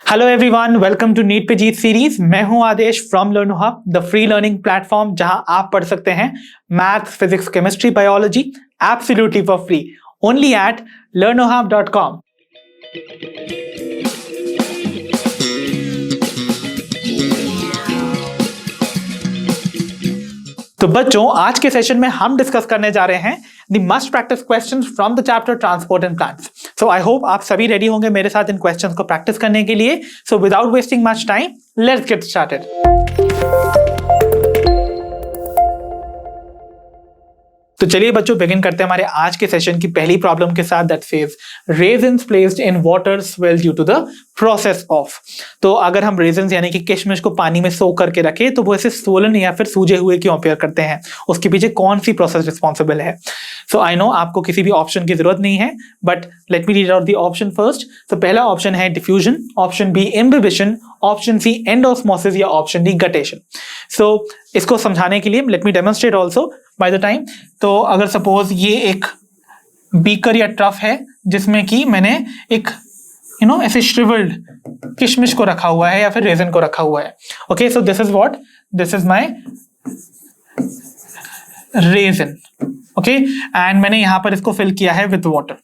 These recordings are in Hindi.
Hello everyone, welcome to NEET पे जीत सीरीज। मैं हूं Aadesh from Learnohub, the free learning platform जहां आप पढ़ सकते हैं maths, physics, chemistry, biology absolutely for free, only at learnohub.com। तो बच्चों, आज के सेशन में हम डिस्कस करने जा रहे हैं the must practice questions from the chapter transport and plants. So I hope आप सभी रेडी होंगे मेरे साथ इन क्वेश्चंस को प्रैक्टिस करने के लिए। So without wasting much time, let's get started. तो चलिए बच्चों, बिगिन करते हैं हमारे आज के सेशन की पहली प्रॉब्लम के साथ, that says resins placed in water swell due to the process of. तो अगर हम रेजिन्स यानी कि किशमिश को पानी में सोक करके रखें तो वो ऐसे स्वोलन या फिर सूजे हुए क्यों अपीयर करते हैं, उसके पीछे कौन सी प्रोसेस रिस्पॉन्सिबल है। सो आई नो आपको किसी भी ऑप्शन की जरूरत नहीं है, but let me read out the option first. तो पहला ऑप्शन है diffusion, option B imbibition, option C endosmosis या ऑप्शन डी गटेशन। सो इसको समझाने के लिए let me demonstrate also by the time. तो अगर सपोज ये एक बीकर या ट्रफ है जिसमें कि मैंने एक ऐसे श्रिवल्ड किशमिश को रखा हुआ है या फिर रेजन को रखा हुआ है। Okay, so this is what, this is my resin. Okay, and मैंने यहां पर इसको फिल किया है विद वाटर।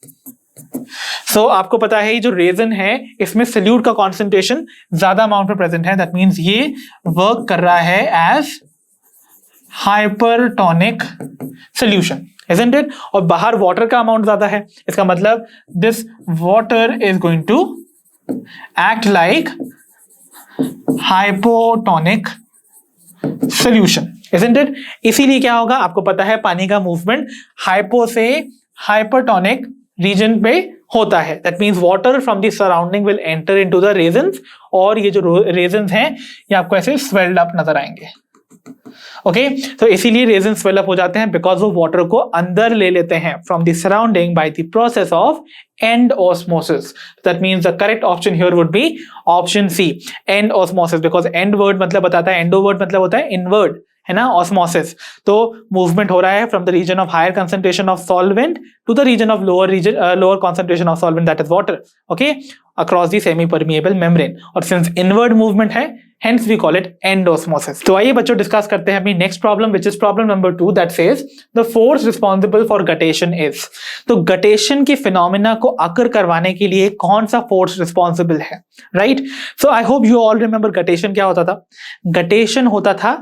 सो आपको पता है ये जो रेजन है इसमें सोल्यूट का कॉन्सेंट्रेशन ज्यादा अमाउंट में प्रेजेंट है, दैट मीन्स ये वर्क कर रहा है as hypertonic solution, isn't it? और बाहर वाटर का अमाउंट ज्यादा है, इसका मतलब this water is going to act like hypotonic solution, isn't it? इसीलिए क्या होगा, आपको पता है पानी का मूवमेंट हाइपो से हाइपरटोनिक रीजन पे होता है, that means water from the surrounding will enter into the resins, और ये जो रेजन्स हैं ये आपको ऐसे स्वेल्ड अप नजर आएंगे। ओके, तो इसीलिए रेजन स्वेल अप हो जाते हैं बिकॉज वो वाटर को अंदर ले लेते हैं from the surrounding by the process of endosmosis. That means the correct option here would be option C, endosmosis, because end word मतलब बताता है, एंडो वर्ड मतलब होता है इनवर्ड, है ना, ऑस्मोसिस। तो मूवमेंट हो रहा है from the region of higher concentration of solvent to the region of lower concentration of solvent, that is water, okay, across the semi permeable membrane. और सिंस इनवर्ड मूवमेंट है, hence we call it endosmosis। तो आइए बच्चों डिस्कस करते हैं अपनी next problem, which is problem number 2, that says the force responsible for guttation is। तो गटेशन के फिनोमिना को अकर करवाने के लिए कौन सा फोर्स रिस्पॉन्सिबल है, right? So I hope you all remember guttation क्या होता था। गटेशन होता था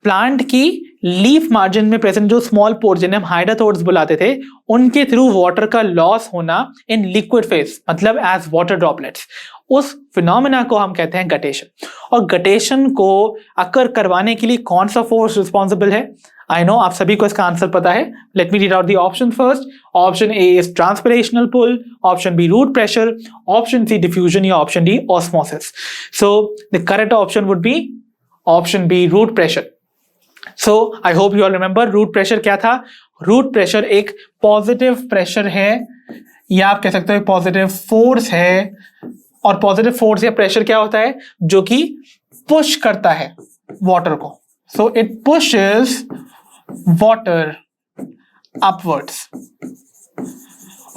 प्लांट की लीफ मार्जिन में प्रेजेंट जो स्मॉल पोर्स जिन्हें हम हाइड्रोथोड्स बुलाते थे, उनके थ्रू वाटर का लॉस होना इन लिक्विड फेज, मतलब एज वाटर ड्रॉपलेट्स, उस फिनोमेना को हम कहते हैं गटेशन। और गटेशन को अकर करवाने के लिए कौन सा फोर्स रिस्पॉन्सिबल है? आई नो आप सभी को इसका आंसर पता है। Let me read out the option first. Option A is transpirational pull, option B root pressure, option C diffusion या option D osmosis. So the correct option would be option B root pressure. So I hope you all remember root pressure क्या था। रूट प्रेशर एक पॉजिटिव प्रेशर है या आप कह सकते हो पॉजिटिव फोर्स है, और पॉजिटिव फोर्स या प्रेशर क्या होता है, जो कि पुश करता है वाटर को। So it pushes water upwards.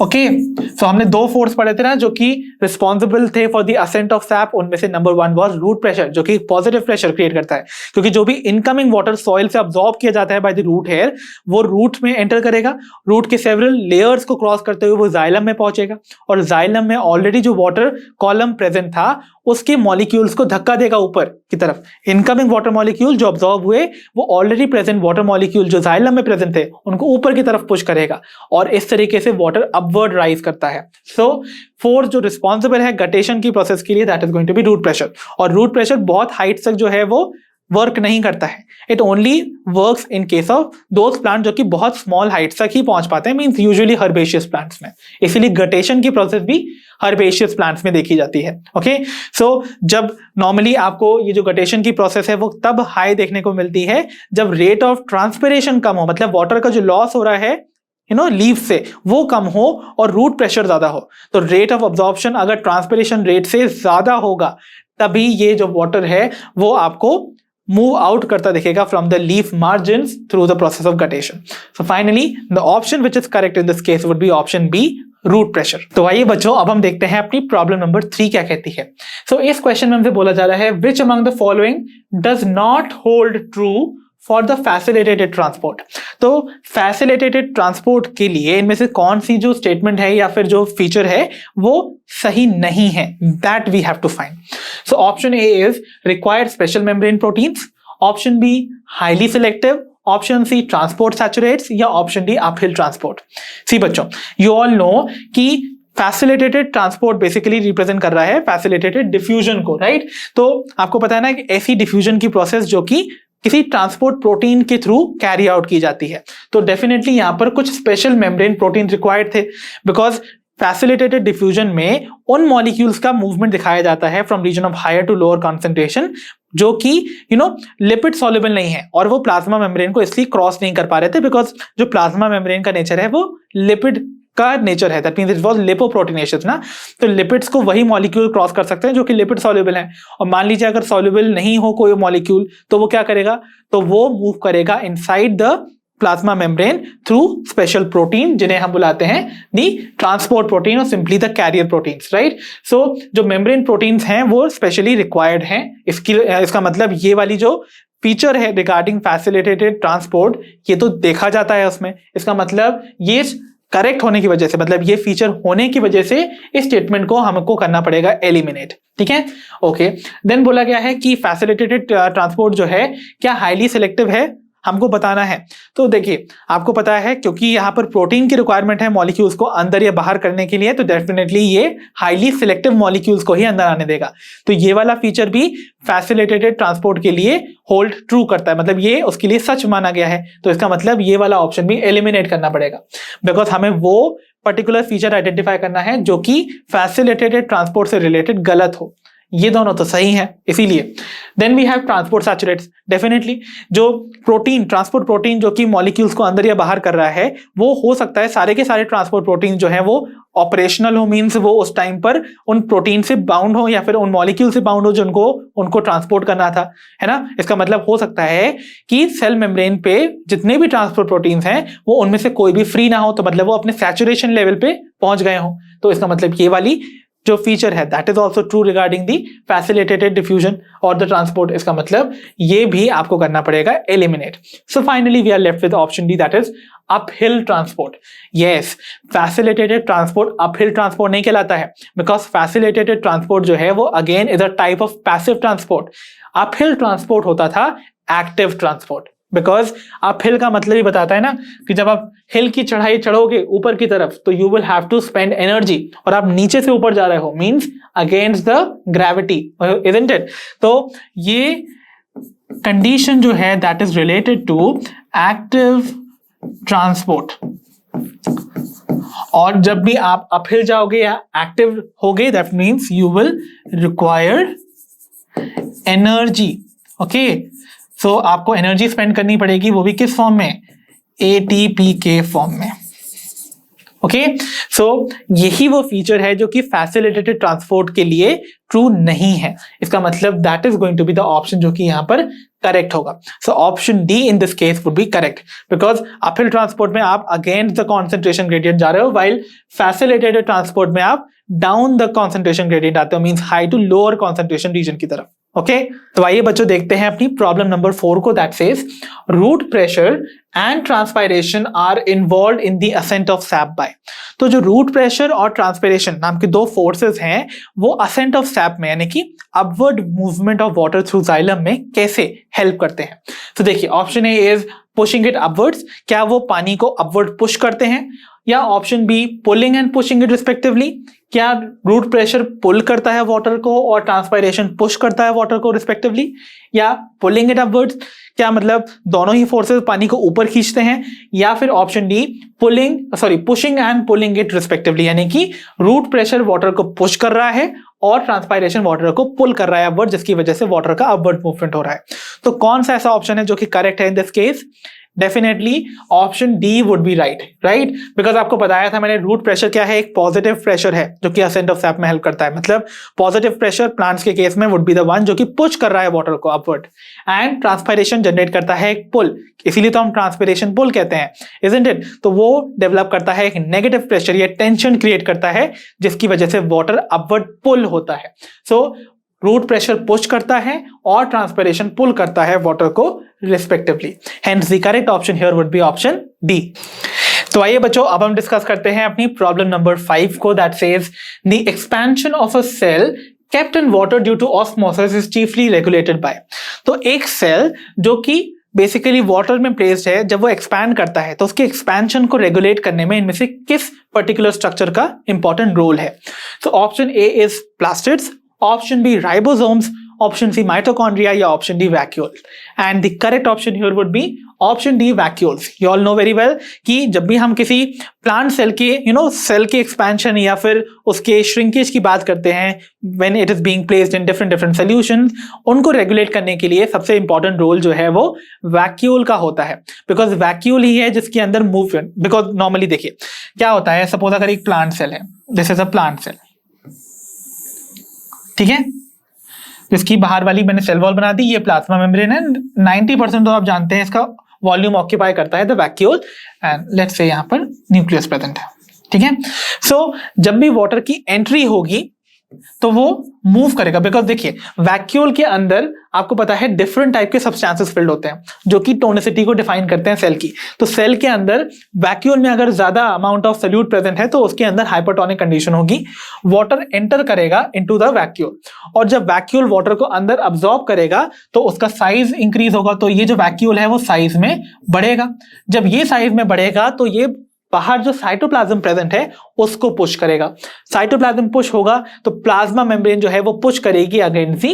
Okay, so हमने दो फोर्स पढ़े थे ना जो कि रिस्पॉन्सिबल थे for the ascent of sap. उनमें से नंबर 1 वाज रूट प्रेशर, जो कि पॉजिटिव प्रेशर क्रिएट करता है, क्योंकि जो भी इनकमिंग वाटर सॉइल से अब्सॉर्ब किया जाता है बाय द रूट हेयर, वो रूट में एंटर करेगा, रूट के सेवरल लेयर्स को क्रॉस करते हुए वो जाइलम में पहुंचेगा, और जाइलम में ऑलरेडी जो वाटर कॉलम प्रेजेंट था उसके मॉलिक्यूल्स को धक्का देगा ऊपर की तरफ। इनकमिंग वाटर मॉलिक्यूल जो अब्सॉर्ब हुए वो ऑलरेडी प्रेजेंट वाटर मॉलिक्यूल जो जाइलम में प्रेजेंट थे उनको ऊपर की तरफ पुश करेगा, और इस तरीके से वाटर अपवर्ड राइज करता है। सो फोर्स जो रिस्पॉन्सिबल है गटेशन की प्रोसेस के लिए, that is going to be root pressure. और रूट प्रेशर बहुत हाइट तक जो है वो वर्क नहीं करता है, it only works in case of those plant जो कि बहुत स्मॉल हाइट तक ही पहुंच पाते हैं, मींस यूजुअली हर्बेशियस प्लांट्स में। इसीलिए गटेशन की प्रोसेस भी हर्बेशियस प्लांट्स में देखी जाती है। ओके, सो जब नॉर्मली आपको ये जो गटेशन की प्रोसेस है वो तब हाई देखने को मिलती है जब रेट ऑफ ट्रांसपिरेशन कम हो, मतलब वाटर का जो लॉस हो रहा है लीफ से वो कम हो और रूट प्रेशर ज्यादा हो। तो रेट ऑफ अब्जॉर्प्शन अगर ट्रांसपिरेशन रेट से ज्यादा होगा तभी ये जो वाटर है वो आपको move out करता दिखेगा from the leaf margins through the process of guttation. So finally, the option which is correct in this case would be option B, root pressure. तो आइए बच्चों अब हम देखते हैं अपनी प्रॉब्लम नंबर 3 क्या कहती है। इस क्वेश्चन में हमसे बोला जा रहा है which among the following does not hold true for the facilitated transport. तो फैसिलिटेटेड ट्रांसपोर्ट के लिए इनमें से कौन सी जो स्टेटमेंट है या फिर जो फीचर है वो सही नहीं है, that we have to find. So option A is required special membrane proteins, option B highly selective, option C transport saturates, या option D uphill transport. See बच्चों, यू ऑल नो कि फैसिलिटेटेड ट्रांसपोर्ट बेसिकली रिप्रेजेंट कर रहा है फैसिलिटेटेड डिफ्यूजन को, राइट? तो आपको पता है ना कि ऐसी डिफ्यूजन की प्रोसेस जो कि किसी ट्रांसपोर्ट प्रोटीन के थ्रू कैरी आउट की जाती है। तो डेफिनेटली यहां पर कुछ स्पेशल मेम्ब्रेन प्रोटीन रिक्वायर्ड थे, बिकॉज फैसिलिटेटेड डिफ्यूजन में उन मॉलिक्यूल्स का मूवमेंट दिखाया जाता है from region of higher to lower concentration, जो कि लिपिड सॉल्युबल नहीं है, और वो प्लाज्मा मेम्ब्रेन को इसलिए क्रॉस नहीं कर पा रहे थे, बिकॉज जो प्लाज्मा मेम्ब्रेन का नेचर है वो लिपिड का नेचर है, दैट मींस इट वाज लिपोप्रोटीनेशियस ना। तो लिपिड्स को वही मॉलिक्यूल क्रॉस कर सकते हैं जो कि लिपिड सॉल्युबल है, और मान लीजिए अगर सॉल्युबल नहीं हो कोई मॉलिक्यूल तो वो क्या करेगा, तो वो मूव करेगा inside the plasma membrane through special protein, जिन्हें हम बुलाते हैं दी ट्रांसपोर्ट प्रोटीन और simply the carrier proteins, right? So जो मेम्ब्रेन प्रोटीन्स हैं वो स्पेशली रिक्वायर्ड हैं। इसका मतलब ये वाली जो फीचर है रिगार्डिंग फैसिलिटेटेड ट्रांसपोर्ट, ये तो देखा जाता है उसमें। इसका मतलब ये करेक्ट होने की वजह से, मतलब ये फीचर होने की वजह से इस स्टेटमेंट को हमको करना पड़ेगा एलिमिनेट, ठीक है? ओके, देन बोला गया है कि फैसिलिटेटेड ट्रांसपोर्ट जो है क्या हाईली सिलेक्टिव है, हमको बताना है। तो देखिए, आपको पता है क्योंकि यहाँ पर प्रोटीन की रिक्वायरमेंट है मॉलिक्यूल्स को अंदर या बाहर करने के लिए, तो डेफिनेटली ये हाईली सिलेक्टिव मॉलिक्यूल्स को ही अंदर आने देगा। तो ये वाला फीचर भी फैसिलिटेटेड ट्रांसपोर्ट के लिए होल्ड ट्रू करता है, मतलब ये उसके लिए सच माना गया है। तो इसका मतलब ये वाला ऑप्शन भी एलिमिनेट करना पड़ेगा, बिकॉज हमें वो पर्टिकुलर फीचर आइडेंटिफाई करना है जो कि फैसिलिटेटेड ट्रांसपोर्ट से रिलेटेड गलत हो। ये दोनों तो सही है, इसीलिए then we have transport saturates. Definitely जो प्रोटीन, ट्रांसपोर्ट प्रोटीन जो कि मॉलिक्यूल्स को अंदर या बाहर कर रहा है, वो हो सकता है सारे के सारे ट्रांसपोर्ट प्रोटीन जो है वो ऑपरेशनल हो, मींस वो उस टाइम पर उन प्रोटीन से बाउंड हो या फिर उन मॉलिक्यूल से बाउंड हो जो उनको ट्रांसपोर्ट करना था, है ना? इसका मतलब हो सकता है कि सेल मेम्ब्रेन पे जितने भी ट्रांसपोर्ट प्रोटीन्स हैं वो उनमें से कोई भी फ्री ना हो, तो मतलब वो अपने सैचुरेशन लेवल पे पहुंच गए हो। तो इसका मतलब ये वाली जो फीचर है that is also true regarding the facilitated diffusion और द ट्रांसपोर्ट। इसका मतलब ये भी आपको करना पड़ेगा eliminate. So finally we are left with option D, that is uphill transport. Yes, facilitated transport uphill transport नहीं कहलाता है, बिकॉज फैसिलिटेटेड ट्रांसपोर्ट जो है वो again is a type of passive transport. Uphill transport होता था एक्टिव ट्रांसपोर्ट, बिकॉज अपहिल का मतलब ही बताता है ना कि जब आप हिल की चढ़ाई चढ़ोगे ऊपर की तरफ तो you will have to spend energy, और आप नीचे से ऊपर जा रहे हो means against the gravity, isn't it? तो ये कंडीशन जो है that is related to active transport, और जब भी आप अपहिल जाओगे या एक्टिव होगे that means you will require energy. Okay, so आपको एनर्जी स्पेंड करनी पड़ेगी, वो भी किस फॉर्म में? एटीपी के फॉर्म में। ओके, सो यही वो फीचर है जो कि फैसिलिटेटेड ट्रांसपोर्ट के लिए ट्रू नहीं है। इसका मतलब that is going to be the option जो कि यहां पर करेक्ट होगा। So option D in this case would be correct, because uphill transport में आप अगेंस्ट द कॉन्सेंट्रेशन ग्रेडियंट जा रहे हो, वाइल फैसिलिटेटेड ट्रांसपोर्ट में आप डाउन द कॉन्सेंट्रेशन ग्रेडियंट आते हो, means high to lower concentration region की तरफ। ओके, तो आइए बच्चों देखते हैं अपनी प्रॉब्लम नंबर 4 को, that says root pressure and transpiration are involve in the ascent of sap by. तो जो रूट प्रेशर और ट्रांसपायरेशन नाम के दो फोर्सेस हैं वो असेंट ऑफ सैप में यानी कि upward movement of water through xylem में कैसे हेल्प करते हैं। तो देखिए, option A is pushing it upwards, क्या वो पानी को अपवर्ड पुश करते हैं, या option B pulling and pushing it respectively, क्या रूट प्रेशर पुल करता है वाटर को और ट्रांसपायरेशन पुश करता है वाटर को रिस्पेक्टिवली, या पुलिंग इट अपवर्ड्स, क्या मतलब दोनों ही फोर्सेस पानी को ऊपर खींचते हैं, या फिर option D pushing and pulling it respectively, यानी कि रूट प्रेशर वाटर को पुश कर रहा है और ट्रांसपायरेशन वाटर को पुल कर रहा है अपवर्ड, जिसकी वजह से वाटर का अपवर्ड मूवमेंट हो रहा है। तो कौन सा ऐसा ऑप्शन है जो कि करेक्ट है इन this case? Definitely option D would B right, right, because आपको बताया था मैंने रूट प्रेशर क्या है, एक पॉजिटिव प्रेशर है जो कि असेंट ऑफ सैप में हेल्प करता है। मतलब पॉजिटिव प्रेशर प्लांट्स के केस में वुड बी द वन जो कि पुश कर रहा है वाटर को अपवर्ड, एंड ट्रांसपायरेशन जनरेट करता है एक पुल, इसीलिए तो हम ट्रांसपायरेशन पुल कहते हैं, इजंट इट। तो वो डेवलप करता है एक नेगेटिव प्रेशर या टेंशन क्रिएट करता है जिसकी वजह से वाटर अपवर्ड पुल होता है। सो रूट प्रेशर पुश करता है और ट्रांसपायरेशन पुल करता है वाटर को respectively. Hence the correct option here would be option D. तो आइए बच्चों अब हम डिस्कस करते हैं अपनी प्रॉब्लम नंबर 5 को, that says the expansion of a cell kept in water due to osmosis is chiefly regulated by। तो एक सेल जो कि बेसिकली वाटर में प्लेस्ड है, जब वो एक्सपैंड करता है तो उसके एक्सपेंशन को रेगुलेट करने में इनमें से किस पर्टिकुलर स्ट्रक्चर का इंपॉर्टेंट रोल है? तो option A is plastids, option B ribosomes, option C mitochondria या option D vacuole. And the correct option here would be option D vacuoles. You all know very well कि जब भी हम किसी प्लांट सेल के सेल के एक्सपेंशन या फिर उसके श्रिंकेज की बात करते हैं, when it is being placed in different solutions, उनको रेगुलेट करने के लिए सबसे इंपॉर्टेंट रोल जो है वो वैक्यूल का होता है, बिकॉज वैक्यूल ही है जिसके अंदर मूवमेंट। बिकॉज नॉर्मली देखिए क्या होता है, सपोज अगर एक प्लांट सेल है, this is a plant cell, ठीक है, जिसकी बाहर वाली मैंने सेल वॉल बना दी, ये प्लाज्मा मेम्ब्रेन है, 90% तो आप जानते हैं इसका वॉल्यूम ऑक्यूपाई करता है the vacuole, and let's say यहां पर न्यूक्लियस प्रेजेंट है, ठीक है। सो जब भी वाटर की एंट्री होगी तो वो मूव करेगा, बिकॉज देखिए वैक्यूल के अंदर आपको पता है डिफरेंट टाइप के सब्सटेंसेस फिल्ड होते हैं जो कि टोनिसिटी को डिफाइन करते हैं सेल की। तो सेल के अंदर वैक्यूल में अगर ज्यादा अमाउंट ऑफ सॉल्यूट प्रेजेंट है तो उसके अंदर हाइपरटोनिक कंडीशन होगी, वाटर एंटर करेगा इनटू द वैक्यूल, और जब वैक्यूल वाटर को अंदर अब्सॉर्ब करेगा तो उसका साइज इंक्रीज होगा, तो ये जो वैक्यूल है वो साइज में बढ़ेगा। जब ये साइज में बढ़ेगा तो ये बाहर जो साइटोप्लाज्म प्रेजेंट है उसको पुश करेगा, साइटोप्लाज्म पुश होगा तो प्लाज्मा मेम्ब्रेन जो है वो पुश करेगी अगेंस्ट दी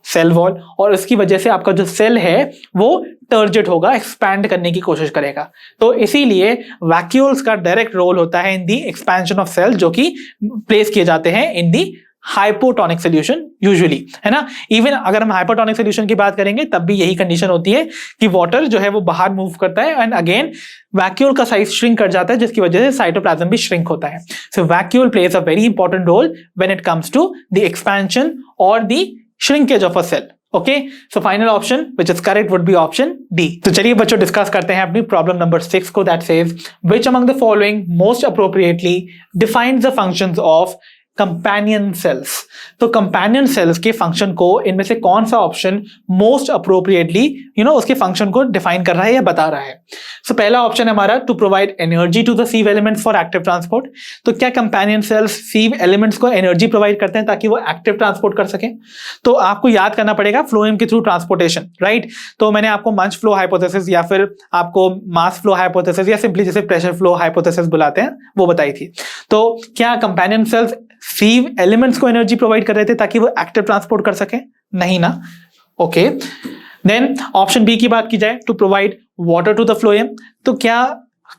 सेल वॉल, और इसकी वजह से आपका जो सेल है वो टर्जिट होगा, एक्सपैंड करने की कोशिश करेगा। तो इसीलिए वैक्यूल्स का डायरेक्ट रोल होता है इन दी एक्सपेंशन ऑफ सेल, जो कि प्लेस किए जाते हैं इन दी हाइपोटोनिक सोल्यूशन यूजुअली, है ना। इवन अगर हम हाइपोटोनिक सोल्यूशन की बात करेंगे तब भी यही कंडीशन होती है कि वाटर जो है वो बाहर मूव करता है एंड अगेन वैक्यूल का साइज श्रिंक कर जाता है, जिसकी वजह से साइटोप्लाज्म भी श्रिंक होता है। So vacuole plays a very important role when it comes to the expansion और the shrinkage of a cell. Okay, so final option which is correct would be option D. तो चलिए बच्चों डिस्कस करते हैं अपनी प्रॉब्लम नंबर 6 को, that says which among the following most appropriately defines the functions of companion cells. तो कंपेनियन सेल्स के फंक्शन को इनमें से कौन सा ऑप्शन मोस्ट अप्रोप्रिएटली उसके फंक्शन को डिफाइन कर रहा है या बता रहा है? सो पहला ऑप्शन है हमारा to provide energy to the sieve elements for active transport. तो क्या कंपेनियन सेल्स सीव एलिमेंट्स को एनर्जी प्रोवाइड करते हैं ताकि वो एक्टिव ट्रांसपोर्ट कर सके? तो आपको याद करना पड़ेगा फ्लोएम के थ्रू ट्रांसपोर्टेशन, राइट। तो मैंने आपको मंच फ्लो हाइपोथेसिस या फिर आपको मास फ्लो हाइपोथेसिस या सिंपली जैसे प्रेशर फ्लो हाइपोथेसिस बुलाते हैं वो बताई थी। तो क्या कंपेनियन सेल्स सीव एलिमेंट्स को एनर्जी प्रोवाइड कर रहे थे ताकि वो एक्टिव ट्रांसपोर्ट कर सके? नहीं ना। ओके, देन ऑप्शन बी की बात की जाए to provide water to the phloem. तो क्या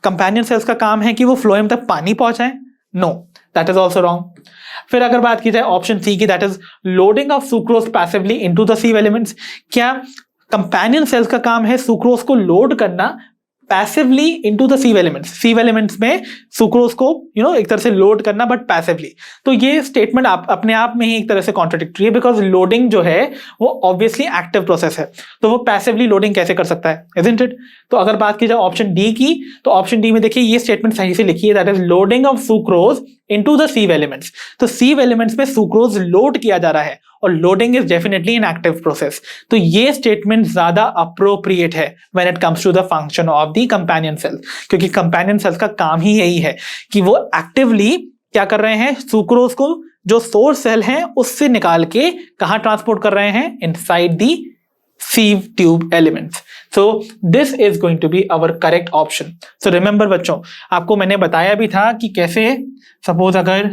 कंपेनियन सेल्स का काम है कि वो फ्लोएम तक पानी पहुंचाएं? No, that is also wrong. फिर अगर बात की जाए ऑप्शन सी की, that is loading of sucrose passively into the sieve elements. क्या कंपेनियन सेल्स का काम है सुक्रोज को लोड करना passively into the sieve elements? Sieve elements में सुक्रोज को एक तरह से लोड करना बट पैसिवली। तो ये स्टेटमेंट अपने आप में ही एक तरह से कॉन्ट्राडिक्टरी है, बिकॉज लोडिंग जो है वो ऑब्वियसली एक्टिव प्रोसेस है, तो वो पैसिवली लोडिंग कैसे कर सकता है, इजंट इट? तो अगर बात की जाए ऑप्शन डी की, तो ऑप्शन डी में देखिए ये स्टेटमेंट सही से लिखी है, that is loading of sucrose into the sieve elements. तो सीव एलिमेंट्स में सुक्रोज लोड किया जा रहा है और loading is definitely an active process. तो ये स्टेटमेंट ज्यादा अप्रोप्रिएट है when it comes to the function of the companion cell, क्योंकि कंपेनियन सेल्स का काम ही यही है कि वो एक्टिवली क्या कर रहे हैं, सुक्रोज को जो सोर्स सेल है उससे निकाल के कहां ट्रांसपोर्ट कर रहे हैं, inside the sieve tube elements. So this is going to be our correct option. So remember बच्चों, आपको मैंने बताया भी था कि कैसे, सपोज अगर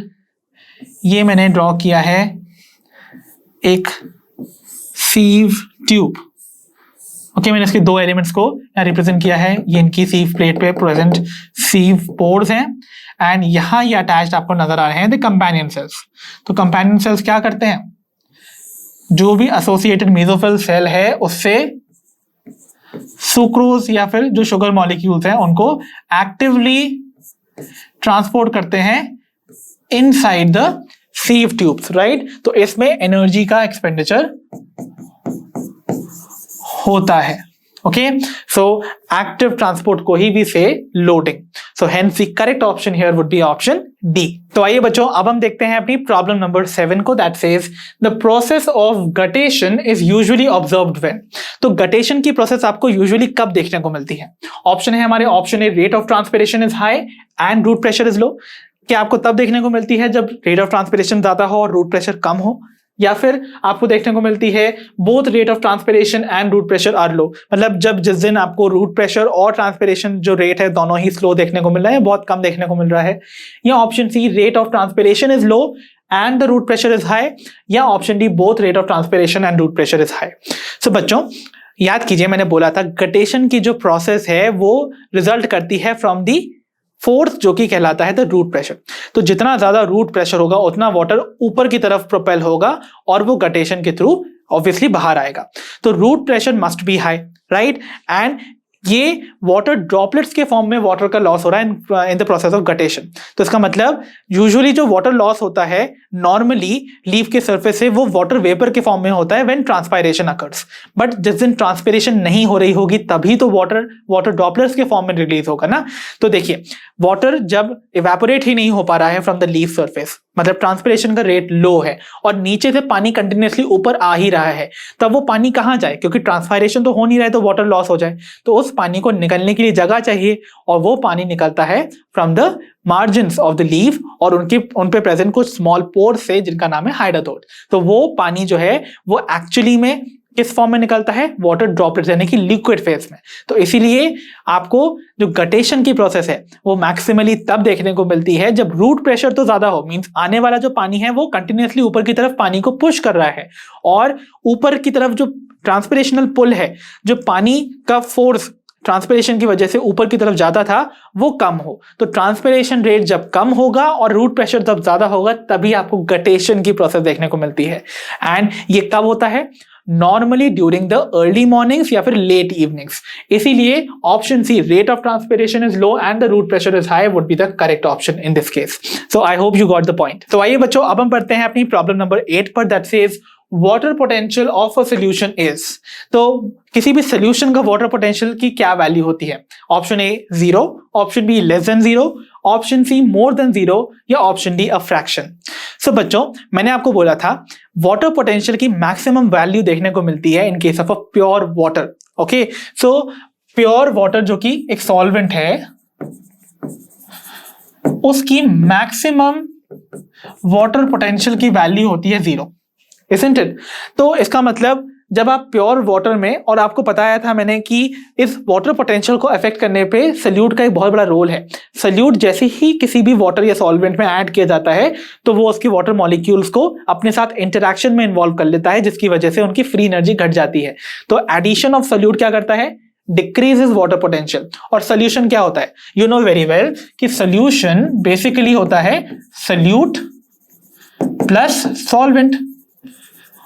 ये मैंने ड्रॉ किया है एक sieve tube, ओके, मैंने इसके दो एलिमेंट्स को यहाँ रिप्रेजेंट किया है, ये इनकी sieve प्लेट पे प्रेजेंट sieve पोर्स हैं एंड यहाँ ये अटैच्ड आपको नजर आ रहे हैं द कंपेनियन सेल्स। तो कंपेनियन सेल्स क्या करते हैं, जो भी एसोसिएटेड मेसोफिल सेल है उससे सुक्रोज या फिर जो शुगर मॉलिक्यूल्स हैं उनको एक्टिवली ट्रांसपोर्ट करते हैं inside the sieve tubes, right. तो इसमें एनर्जी का एक्सपेंडिचर होता है। ओके, सो एक्टिव ट्रांसपोर्ट को ही वी से loading. So hence the correct option here would be option D. तो आइए बच्चों, अब हम देखते हैं अपनी प्रॉब्लम नंबर 7 को, that says the process of guttation is usually observed when. तो गटेशन की प्रोसेस आपको यूजुअली कब देखने को मिलती है? ऑप्शन है हमारे, option A rate of transpiration is high and root pressure is low. क्या आपको तब देखने को मिलती है जब रेट ऑफ ट्रांसपिरेशन ज्यादा हो और रूट प्रेशर कम हो, या फिर आपको देखने को मिलती है both rate of transpiration and root pressure are low, मतलब जब जिस दिन आपको रूट प्रेशर और ट्रांसपिरेशन जो रेट है दोनों ही स्लो देखने को मिल रहा है, बहुत कम देखने को मिल रहा है, या option C rate of transpiration is low and the root pressure is high, या option D both rate of transpiration and root pressure is high. So बच्चों याद कीजिए, मैंने बोला था गटेशन की जो प्रोसेस है वो रिजल्ट करती है फ्रॉम दी फोर्थ, जो कि कहलाता है द रूट प्रेशर। तो जितना ज्यादा रूट प्रेशर होगा उतना वाटर ऊपर की तरफ प्रोपेल होगा और वो गटेशन के थ्रू ऑब्वियसली बाहर आएगा। तो root pressure must be high, right, and ये वाटर ड्रॉपलेट्स के फॉर्म में वाटर का लॉस हो रहा है in the process of guttation. तो इसका मतलब यूजुअली जो वाटर लॉस होता है नॉर्मली लीफ के सरफेस से वो वाटर वेपर के फॉर्म में होता है व्हेन ट्रांसपायरेशन अकर्स। बट जिस दिन ट्रांसपिरेशन नहीं हो रही होगी तभी तो वाटर ड्रॉपलेट्स के फॉर्म में रिलीज होगा ना। तो देखिए, वाटर जब इवेपोरेट ही नहीं हो पा रहा है फ्रॉम द लीफ सरफेस, मतलब ट्रांसपिरेशन का रेट लो है और नीचे से पानी कंटिन्यूअसली ऊपर आ ही रहा है, तब वो पानी कहां जाए? क्योंकि ट्रांसपायरेशन तो हो नहीं रहा है तो वाटर लॉस हो जाए, तो उस पानी को निकलने के लिए जगह चाहिए और वो पानी निकलता है from the margins of the leaf और उन पे प्रेजेंट कुछ स्मॉल पोर्स से जिनका नाम है हाइड्रोथोड। तो वो पानी जो है वो एक्चुअली में किस फॉर्म में निकलता है? वाटर ड्रॉपलेट्स यानी कि लिक्विड फेज में। तो इसीलिए आपको जो गटेशन की प्रोसेस है वो मैक्सिमली तब देखने को मिलती है जब रूट प्रेशर तो ज्यादा हो, मींस आने वाला जो पानी है वो कंटिन्यूअसली ऊपर की तरफ पानी को पुश कर रहा है और ऊपर की तरफ जो ट्रांसपिरेशनल पुल है, जो पानी का फोर्स ट्रांसपिरेशन की वजह से ऊपर की तरफ जाता था, वो कम हो। तो ट्रांसपिरेशन रेट जब कम होगा और रूट प्रेशर जब ज्यादा होगा तभी आपको गटेशन की प्रोसेस देखने को मिलती है। एंड ये कब होता है? Normally during the early mornings या फिर लेट इवनिंग्स। इसीलिए option C rate of transpiration is low and the root pressure is high would be the correct option in this case. So I hope you got the point. तो आइए बच्चों, अब हम पढ़ते हैं अपनी प्रॉब्लम नंबर 8 पर, that says water potential of a solution is. तो किसी भी सोल्यूशन का वाटर पोटेंशियल की क्या वैल्यू होती है? Option A 0, option B less than 0, option C more than 0, या option D a fraction. So बच्चों मैंने आपको बोला था वाटर पोटेंशियल की मैक्सिमम वैल्यू देखने को मिलती है in case of a pure water. Okay, so pure water जो कि एक सॉल्वेंट है उसकी मैक्सिमम वाटर पोटेंशियल की वैल्यू होती है 0, isn't it? तो इसका मतलब जब आप प्योर वाटर में, और आपको बताया था मैंने कि इस वाटर पोटेंशियल को अफेक्ट करने पे सल्यूट का एक बहुत बड़ा रोल है। सल्यूट जैसे ही किसी भी वाटर या सॉल्वेंट में ऐड किया जाता है तो वो उसकी वाटर मॉलिक्यूल्स को अपने साथ इंटरैक्शन में इन्वॉल्व कर लेता है, जिसकी वजह से उनकी फ्री एनर्जी घट जाती है। तो एडिशन ऑफ सल्यूट क्या करता है? Decreases water potential. और सोल्यूशन क्या होता है? यू नो वेरी वेल कि सोल्यूशन बेसिकली होता है सल्यूट प्लस सॉल्वेंट।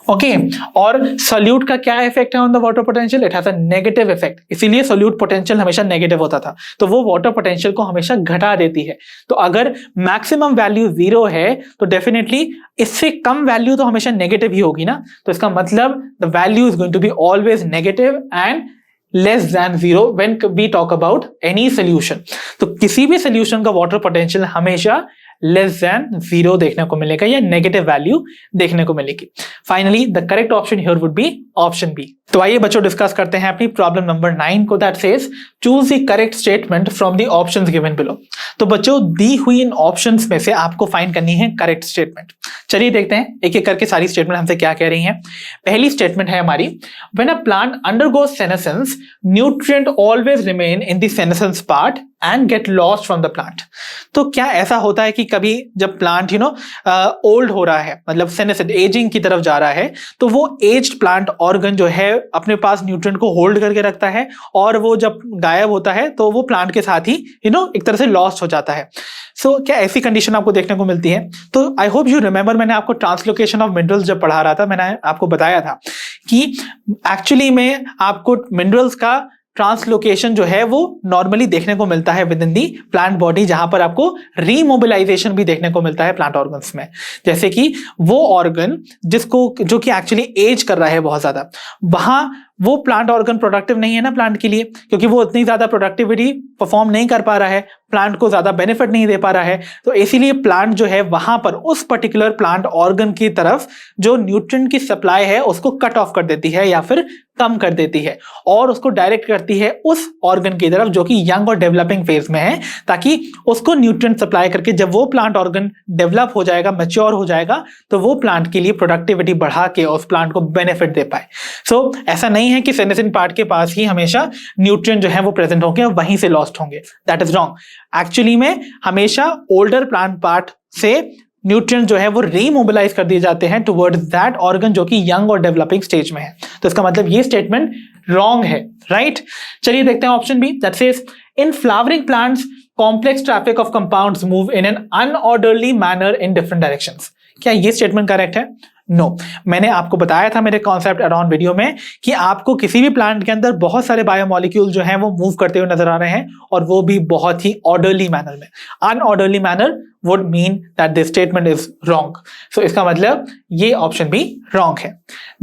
ओके, और सोल्यूट का क्या इफेक्ट है on the water potential? It has a negative effect. इसीलिए सोल्यूट पोटेंशियल हमेशा नेगेटिव होता था, तो वो वाटर पोटेंशियल को हमेशा घटा देती है। तो अगर मैक्सिमम वैल्यू 0 है तो डेफिनेटली इससे कम वैल्यू तो हमेशा नेगेटिव ही होगी ना। तो इसका मतलब the value is going to be always negative and less than 0 when we talk about any solution. तो किसी भी सोल्यूशन का वाटर पोटेंशियल हमेशा लेस देन 0 देखने को मिलेगा या नेगेटिव वैल्यू देखने को मिलेगी। Finally the correct option here would be option B. तो आइए बच्चों डिस्कस करते हैं अपनी प्रॉब्लम नंबर 9 को, that says choose the correct statement from the options given below. तो बच्चों दी हुई इन ऑप्शंस में से आपको फाइंड करनी है करेक्ट स्टेटमेंट। चलिए देखते हैं एक एक करके सारी स्टेटमेंट हमसे क्या कह रही हैं। पहली स्टेटमेंट है हमारी, when a plant undergoes senescence nutrient always remain in the senescence part and get lost from the plant. तो क्या ऐसा होता है कि कभी जब प्लांट ओल्ड हो रहा है, मतलब सेनेसेंट एजिंग की तरफ जा रहा है, तो वो एज्ड प्लांट ऑर्गन जो है अपने पास न्यूट्रिएंट को होल्ड करके रखता है और वो जब गायब होता है तो वो प्लांट के साथ ही एक तरह से लॉस्ट हो जाता है। सो क्या ऐसी कंडीशन आपको देखने को मिलती है? तो आई होप यू रिमेंबर मैंने आपको ट्रांसलोकेशन ऑफ मिनरल्स जब पढ़ा रहा था, मैंने आपको बताया था कि एक्चुअली में आपको मिनरल्स का ट्रांसलोकेशन जो है वो नॉर्मली देखने को मिलता है within the plant body, जहां पर आपको रीमोबिलाइजेशन भी देखने को मिलता है प्लांट ऑर्गन्स में। जैसे कि वो ऑर्गन जो कि एक्चुअली एज कर रहा है बहुत ज्यादा, वहां वो प्लांट ऑर्गन प्रोडक्टिव नहीं है ना प्लांट के लिए, क्योंकि वो उतनी ज्यादा प्रोडक्टिविटी परफॉर्म नहीं कर पा रहा है, प्लांट को ज्यादा बेनिफिट नहीं दे पा रहा है। तो इसीलिए प्लांट जो है वहां पर उस पर्टिकुलर प्लांट ऑर्गन की तरफ जो न्यूट्रिएंट की सप्लाई है उसको कट ऑफ कर देती है या फिर कम कर देती है, और उसको डायरेक्ट करती है उस ऑर्गन की तरफ जो कि यंग और डेवलपिंग फेज में है, ताकि उसको न्यूट्रिएंट सप्लाई करके जब वो प्लांट ऑर्गन डेवलप हो जाएगा, मैच्योर हो जाएगा, तो वो प्लांट के लिए प्रोडक्टिविटी बढ़ा के उस प्लांट को बेनिफिट दे पाए। सो ऐसा नहीं है कि सेनेसिन पार्ट के पास ही हमेशा न्यूट्रिएंट जो है वो प्रेजेंट होंगे और वहीं से लॉस्ट होंगे। That is wrong. एक्चुअली में हमेशा ओल्डर प्लांट पार्ट से न्यूट्रिएंट जो है वो रीमोबिलाइज कर दिए जाते हैं टुवर्ड्स दैट ऑर्गन जो कि यंग और डेवलपिंग स्टेज में है। तो इसका मतलब ये स्टेटमेंट रॉन्ग है, राइट? चलिए देखते हैं option B, that says in flowering plants complex traffic of compounds move in an unorderly manner in different directions. क्या ये स्टेटमेंट करेक्ट है? नो। मैंने आपको बताया था मेरे कॉन्सेप्ट अराउंड वीडियो में कि आपको किसी भी प्लांट के अंदर बहुत सारे बायोमोलिक्यूल जो हैं वो मूव करते हुए नजर आ रहे हैं, और वो भी बहुत ही ऑर्डरली मैनर में। अनऑर्डरली manner would mean that this statement is wrong. So इसका मतलब ये ऑप्शन भी wrong है।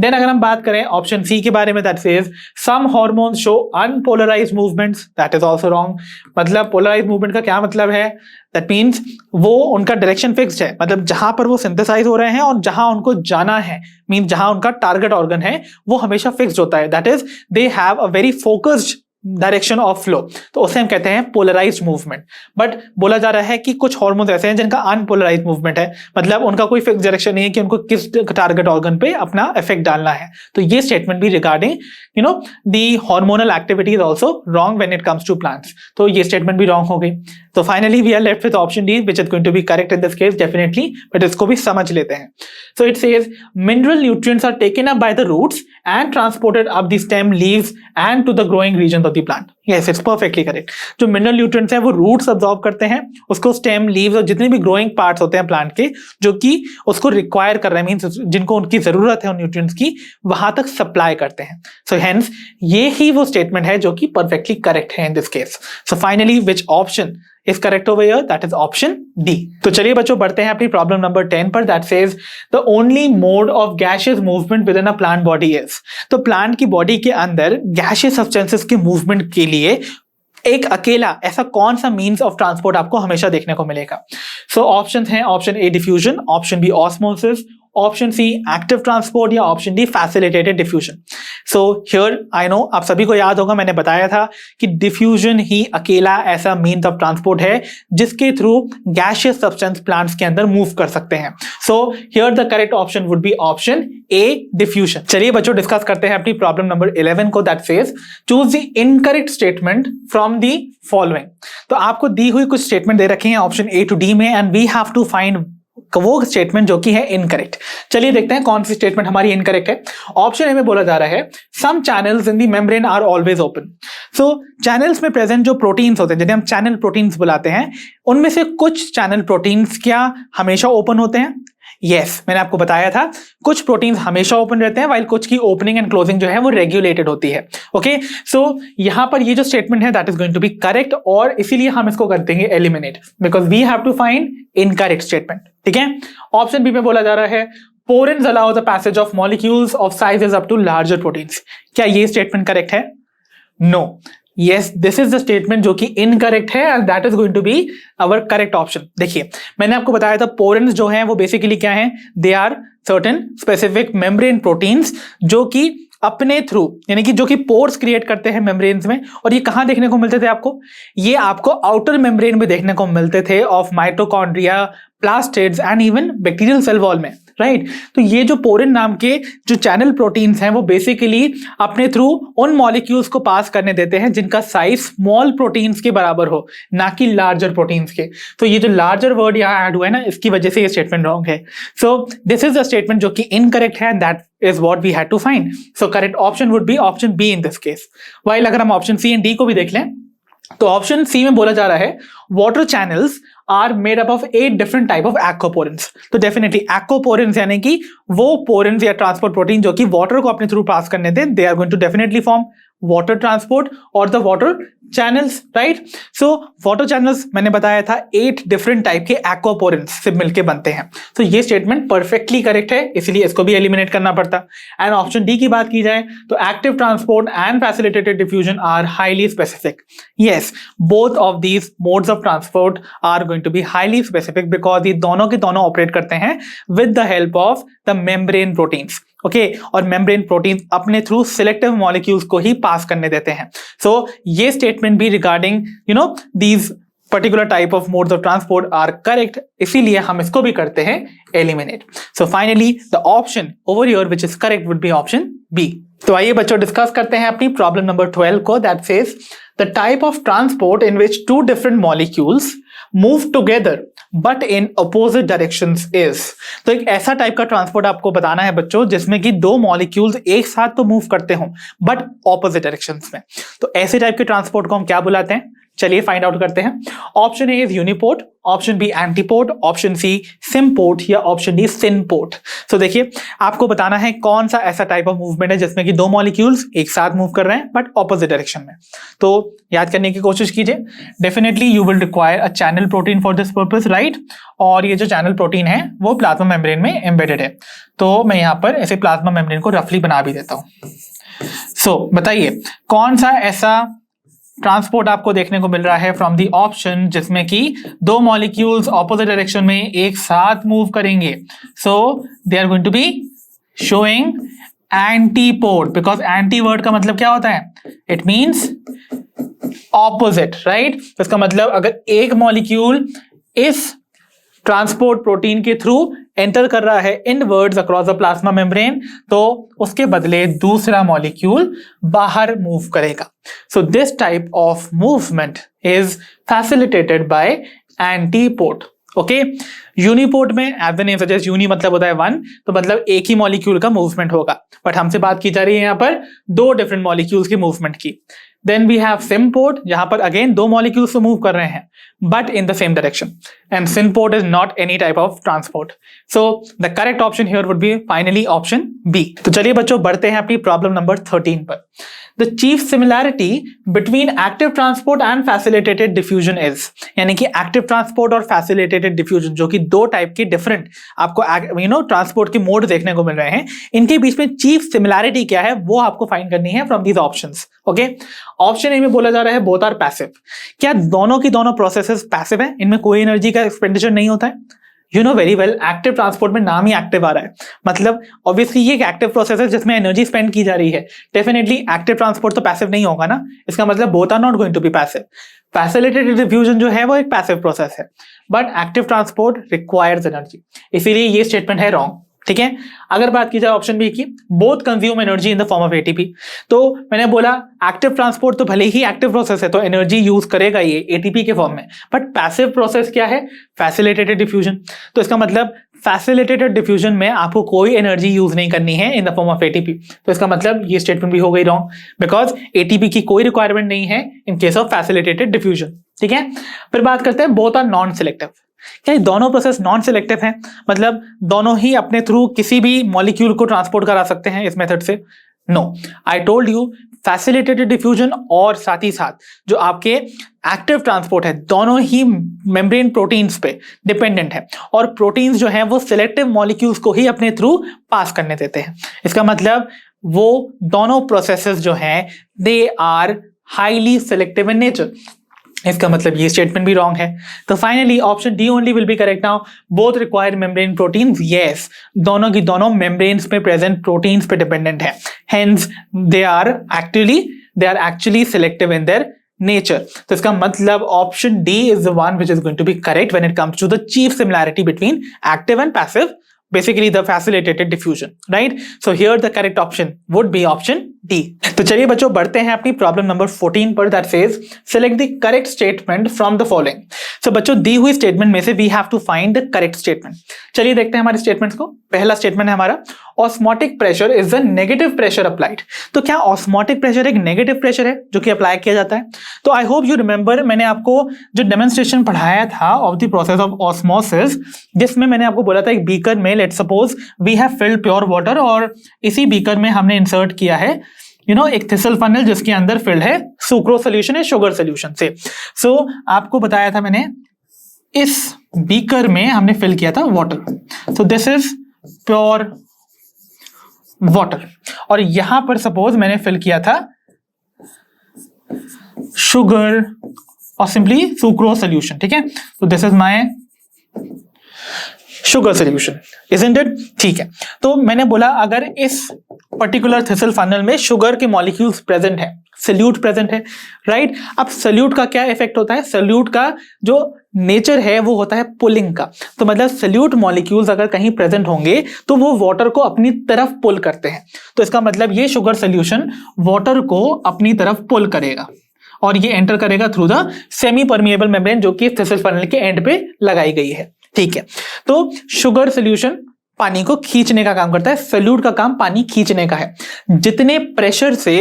Then अगर हम बात करें ऑप्शन सी के बारे में, that says some hormones show unpolarized movements, that is also wrong। मतलब polarized movement का क्या मतलब है? That means वो उनका डायरेक्शन फिक्स्ड है, मतलब जहां पर वो सिंथेसाइज हो रहे हैं और जहां उनको जाना है, मीन जहां उनका टारगेट ऑर्गन है वो हमेशा फिक्स्ड होता है। That is they have a very focused direction of flow, तो उसे हम कहते हैं पोलराइज्ड मूवमेंट। बट बोला जा रहा है कि कुछ हार्मोन्स ऐसे हैं जिनका अनपोलराइज्ड मूवमेंट है, मतलब उनका कोई फिक्स डायरेक्शन नहीं है कि उनको किस टारगेट ऑर्गन पे अपना इफेक्ट डालना है। तो ये स्टेटमेंट भी regarding the hormonal activity is also wrong when it comes to plants. तो ये स्टेटमेंट भी रॉन्ग हो गई। तो finally we are left with option D which is going to be correct in this case definitely, but इसको भी समझ लेते हैं। So it says mineral nutrients are taken up by the roots and transported up the stem, leaves and to the growing regions of the plant. Yes, it's perfectly correct. जो mineral nutrients हैं वो roots absorb करते हैं, उसको stem, leaves और जितने भी growing parts होते हैं plant के जो कि उसको require कर रहे हैं, means जिनको उनकी जरूरत है उन nutrients की, वहां तक supply करते हैं। So hence ये ही वो statement है जो कि perfectly correct है in this case. So finally which option is correct over here? That is option D. तो चलिए बच्चों बढ़ते हैं अपनी प्रॉब्लम नंबर 10 पर। That says the only mode of gaseous movement within a plant body is। तो प्लांट की बॉडी के अंदर गैसियस सब्सटेंसेस के मूवमेंट के लिए एक अकेला ऐसा कौन सा मीन्स ऑफ ट्रांसपोर्ट आपको हमेशा देखने को मिलेगा? सो ऑप्शंस हैं, option A diffusion, option B osmosis, option C active transport या option D facilitated diffusion. So here I know आप सभी को याद होगा मैंने बताया था कि डिफ्यूजन ही अकेला ऐसा मीन्स ऑफ ट्रांसपोर्ट है जिसके थ्रू गैसियस सब्सटेंस प्लांट्स के अंदर मूव कर सकते हैं। सो here the correct option would be option A diffusion. चलिए बच्चों डिस्कस करते हैं अपनी प्रॉब्लम नंबर 11 को। That says choose the incorrect statement from the following. तो आपको दी हुई कुछ स्टेटमेंट दे रखे हैं ऑप्शन ए टू डी में, and we have to find वो स्टेटमेंट जो कि है इनकरेक्ट। चलिए देखते हैं कौन सी स्टेटमेंट हमारी इनकरेक्ट है। ऑप्शन ए में बोला जा रहा है some channels in the membrane are always open. So channels में प्रेजेंट जो प्रोटीन्स होते हैं जिन्हें हम चैनल प्रोटीन्स बुलाते हैं, उनमें से कुछ चैनल प्रोटीन्स क्या हमेशा ओपन होते हैं? यस, मैंने आपको बताया था कुछ प्रोटीन्स हमेशा ओपन रहते हैं, वाइल कुछ की ओपनिंग एंड क्लोजिंग जो है वो रेगुलेटेड होती है। ओके, सो यहां पर ये जो स्टेटमेंट है that is going to be correct, और इसीलिए हम इसको कर देंगे eliminate because we have to find incorrect statement. ठीक है, ऑप्शन बी में बोला जा रहा है porins allow the passage of molecules of sizes up to larger proteins. क्या ये स्टेटमेंट करेक्ट है? No. Yes, this is the statement जो कि इनकरेक्ट है and that is going to be our correct option। देखिए मैंने आपको बताया था पोरेंस जो है वो बेसिकली क्या है, they are certain specific membrane proteins जो कि अपने थ्रू यानी कि जो कि पोर्स क्रिएट करते हैं मेम्ब्रेन्स में। और ये कहां देखने को मिलते थे आपको? ये आपको आउटर मेम्ब्रेन में देखने को मिलते थे of mitochondria, plastids and even bacterial cell wall में, राइट? तो ये जो पोरिन नाम के जो चैनल प्रोटीन्स हैं वो बेसिकली अपने थ्रू उन मॉलिक्यूल्स को पास करने देते हैं जिनका साइज स्मॉल प्रोटीन्स के बराबर हो, ना कि लार्जर प्रोटीन्स के। तो ये जो लार्जर वर्ड यहाँ ऐड हुआ है ना, इसकी वजह से ये स्टेटमेंट रॉन्ग है। So this is the statement जो कि इनकरेक्ट है, that is what we had to find. So correct option would be option B in this case. While अगर हम option C and D को भी देख लें तो ऑप्शन सी में बोला जा रहा है water channels are made up of 8 different type of aquaporins. तो डेफिनेटली एक्वापोरेंस यानी कि वो पोरेंस या ट्रांसपोर्ट प्रोटीन जो कि वाटर को अपने थ्रू पास करने दें, they are going to definitely form water transport और the water channels, right. So water channels मैंने बताया था 8 डिफरेंट टाइप के एक्वापोरेंस से मिलके बनते हैं। तो ये स्टेटमेंट परफेक्टली करेक्ट है, इसलिए इसको भी एलिमिनेट करना पड़ता। एंड ऑप्शन डी की बात की जाए तो active transport and facilitated diffusion are highly specific. Yes, both of these modes of transport are going to be highly specific because ये दोनों के दोनों ऑपरेट करते हैं with the help of the membrane proteins. Okay, और मेम्ब्रेन प्रोटीन अपने थ्रू सिलेक्टिव मॉलिक्यूल्स को ही पास करने देते हैं। सो ये स्टेटमेंट भी regarding these particular type of modes of transport are correct, इसीलिए हम इसको भी करते हैं eliminate. So finally the option over here which is correct would be option B. तो आइए बच्चों डिस्कस करते हैं अपनी प्रॉब्लम नंबर 12 को, that says the type of transport in which 2 different molecules move together but in opposite directions is. तो एक ऐसा टाइप का ट्रांसपोर्ट आपको बताना है बच्चों जिसमें कि 2 मॉलिक्यूल्स एक साथ तो मूव करते हों बट ऑपोजिट डायरेक्शंस में। तो ऐसे टाइप के ट्रांसपोर्ट को हम क्या बुलाते हैं, चलिए फाइंड आउट करते हैं। Option A is uniport, option B antiport, option C symport या ऑप्शन डी सिनपोर्ट। सो देखिए आपको बताना है कौन सा ऐसा टाइप ऑफ मूवमेंट है जिसमें कि 2 मॉलिक्यूल्स एक साथ मूव कर रहे हैं बट ऑपोजिट डायरेक्शन में। तो याद करने की कोशिश कीजिए। Definitely you will require a channel protein for this purpose, right. और ये जो चैनल प्रोटीन है वो प्लाज्मा मेम्ब्रेन में एम्बेडेड है। तो मैं यहाँ पर ऐसे प्लाज्मा मेम्ब्रेन को रफली बना भी देता हूँ। सो बताइए कौन सा ऐसा ट्रांसपोर्ट आपको देखने को मिल रहा है फ्रॉम दी ऑप्शन जिसमें कि 2 मॉलिक्यूल्स ऑपोजिट डायरेक्शन में एक साथ मूव करेंगे। So they are going to be showing antiport, because anti word का मतलब क्या होता है, इट मींस ऑपोजिट, राइट। इसका मतलब अगर एक मॉलिक्यूल इस ट्रांसपोर्ट प्रोटीन के थ्रू एंटर कर रहा है inwards across the plasma membrane, तो उसके बदले दूसरा मॉलिक्यूल बाहर मूव करेगा। So this type of movement is facilitated by antiport. Okay, uniport में as the name suggest uni मतलब होता है 1, तो मतलब एक ही मॉलिक्यूल का मूवमेंट होगा, बट हमसे बात की जा रही है यहाँ पर 2 डिफरेंट मॉलिक्यूल्स की मूवमेंट की। देन वी हैव सिम्पोर्ट, जहां पर अगेन 2 मॉलिक्यूल्स तो मूव कर रहे हैं but in the same direction, and symport is not any type of transport. So the correct option here would be finally option B. तो चलिए बच्चों बढ़ते हैं अपनी प्रॉब्लम नंबर 13 पर। The chief similarity between active transport and facilitated diffusion is, यानी कि active transport और facilitated diffusion जो कि 2 टाइप के डिफरेंट आपको ट्रांसपोर्ट के मोड देखने को मिल रहे हैं, इनके बीच में चीफ सिमिलैरिटी क्या है वो आपको फाइंड करनी है from these options. Okay, option A में बोला जा रहा है बोथ आर पैसिव। क्या दोनों की दोनों प्रोसेसेस पैसिव है, इनमें कोई एनर्जी का एक्सपेंडिचर नहीं होता है? You know very well, active transport में नाम ही एक्टिव आ रहा है, मतलब ऑब्वियसली ये एक एक्टिव प्रोसेस है जिसमें एनर्जी स्पेंड की जा रही है। डेफिनेटली एक्टिव ट्रांसपोर्ट तो पैसिव नहीं होगा ना, इसका मतलब both are not going to be passive. Facilitated diffusion जो है वो एक पैसिव प्रोसेस है, but active transport requires energy, इसीलिए ये स्टेटमेंट है रॉन्ग। ठीक है, अगर बात की जाए ऑप्शन बी की, both consume energy in the form of ATP, तो मैंने बोला एक्टिव ट्रांसपोर्ट तो भले ही एक्टिव प्रोसेस है तो एनर्जी यूज करेगा ये एटीपी के फॉर्म में, बट पैसिव प्रोसेस क्या है, फैसिलिटेटेड डिफ्यूजन। तो इसका मतलब फैसिलिटेटेड डिफ्यूजन में आपको कोई एनर्जी यूज नहीं करनी है in the form of ATP. तो इसका मतलब ये स्टेटमेंट भी हो गई रॉन्ग, बिकॉज एटीपी की कोई रिक्वायरमेंट नहीं है in case of facilitated diffusion. ठीक है, फिर बात करते हैं बोथ आर नॉन सिलेक्टिव। क्या दोनों प्रोसेस नॉन सिलेक्टिव हैं, मतलब दोनों ही अपने थ्रू किसी भी मॉलिक्यूल को ट्रांसपोर्ट करा सकते हैं इस मेथड से? No, I told you facilitated diffusion और साथ ही साथ जो आपके एक्टिव ट्रांसपोर्ट है दोनों ही मेम्ब्रेन प्रोटीन्स पे डिपेंडेंट है, और प्रोटीन्स जो हैं वो सिलेक्टिव मॉलिक्यूल्स को ही अपने थ्रू पास करने देते हैं। इसका मतलब वो दोनों प्रोसेसेस जो हैं they are highly selective in nature. इसका मतलब ये स्टेटमेंट भी रॉन्ग है। तो finally option D only will be correct now. Both require membrane proteins, yes, दोनों की दोनों मेम्ब्रेन्स में प्रेजेंट प्रोटीन्स पे डिपेंडेंट है, hence they are actually selective in their nature. तो इसका मतलब option D is the one which is going to be correct when it comes to the chief similarity between active and passive, basically the facilitated diffusion, right? So here the correct option would be option D. तो चलिए बच्चों बढ़ते हैं अपनी प्रॉब्लम नंबर 14 पर, that says select the correct statement from the following. So बच्चों दी हुई स्टेटमेंट में से we have to find the correct statement. चलिए देखते हैं हमारे स्टेटमेंट्स को। पहला स्टेटमेंट है हमारा osmotic pressure is the negative pressure applied. तो क्या ऑस्मोटिक प्रेशर एक नेगेटिव प्रेशर है जो कि अप्लाई किया जाता है? तो आई होप यू रिमेंबर मैंने आपको जो डेमोन्स्ट्रेशन पढ़ाया था of the process of osmosis, जिसमें मैंने आपको बोला था एक बीकर में let's suppose we have filled pure water और इसी बीकर में हमने इंसर्ट किया है एक थिसल फनल जिसके अंदर फिल्ड है सुक्रोज सोल्यूशन या शुगर सोल्यूशन से। सो आपको बताया था मैंने इस बीकर में हमने फिल किया था water. So this is pure water और यहां पर सपोज मैंने फिल किया था शुगर और सिंपली सुक्रोज सोल्यूशन। ठीक है, तो this is my sugar solution, isn't it? ठीक है, तो मैंने बोला अगर इस पर्टिकुलर थिसल फनल में शुगर के मॉलिक्यूल्स प्रेजेंट है, सल्यूट प्रेजेंट है, राइट? अब सल्यूट का क्या इफेक्ट होता है? सल्यूट का जो नेचर है वो होता है पुलिंग का। तो मतलब सल्यूट मॉलिक्यूल्स अगर कहीं प्रेजेंट होंगे तो वो वाटर को अपनी तरफ पुल करते हैं। तो इसका मतलब ये शुगर सोल्यूशन वाटर को अपनी तरफ पुल करेगा और ये एंटर करेगा through the semi permeable membrane जो कि थिसल फनल के एंड पे लगाई गई है। ठीक है, तो शुगर सोल्यूशन पानी को खींचने का काम करता है, सल्यूट का काम पानी खींचने का है। जितने प्रेशर से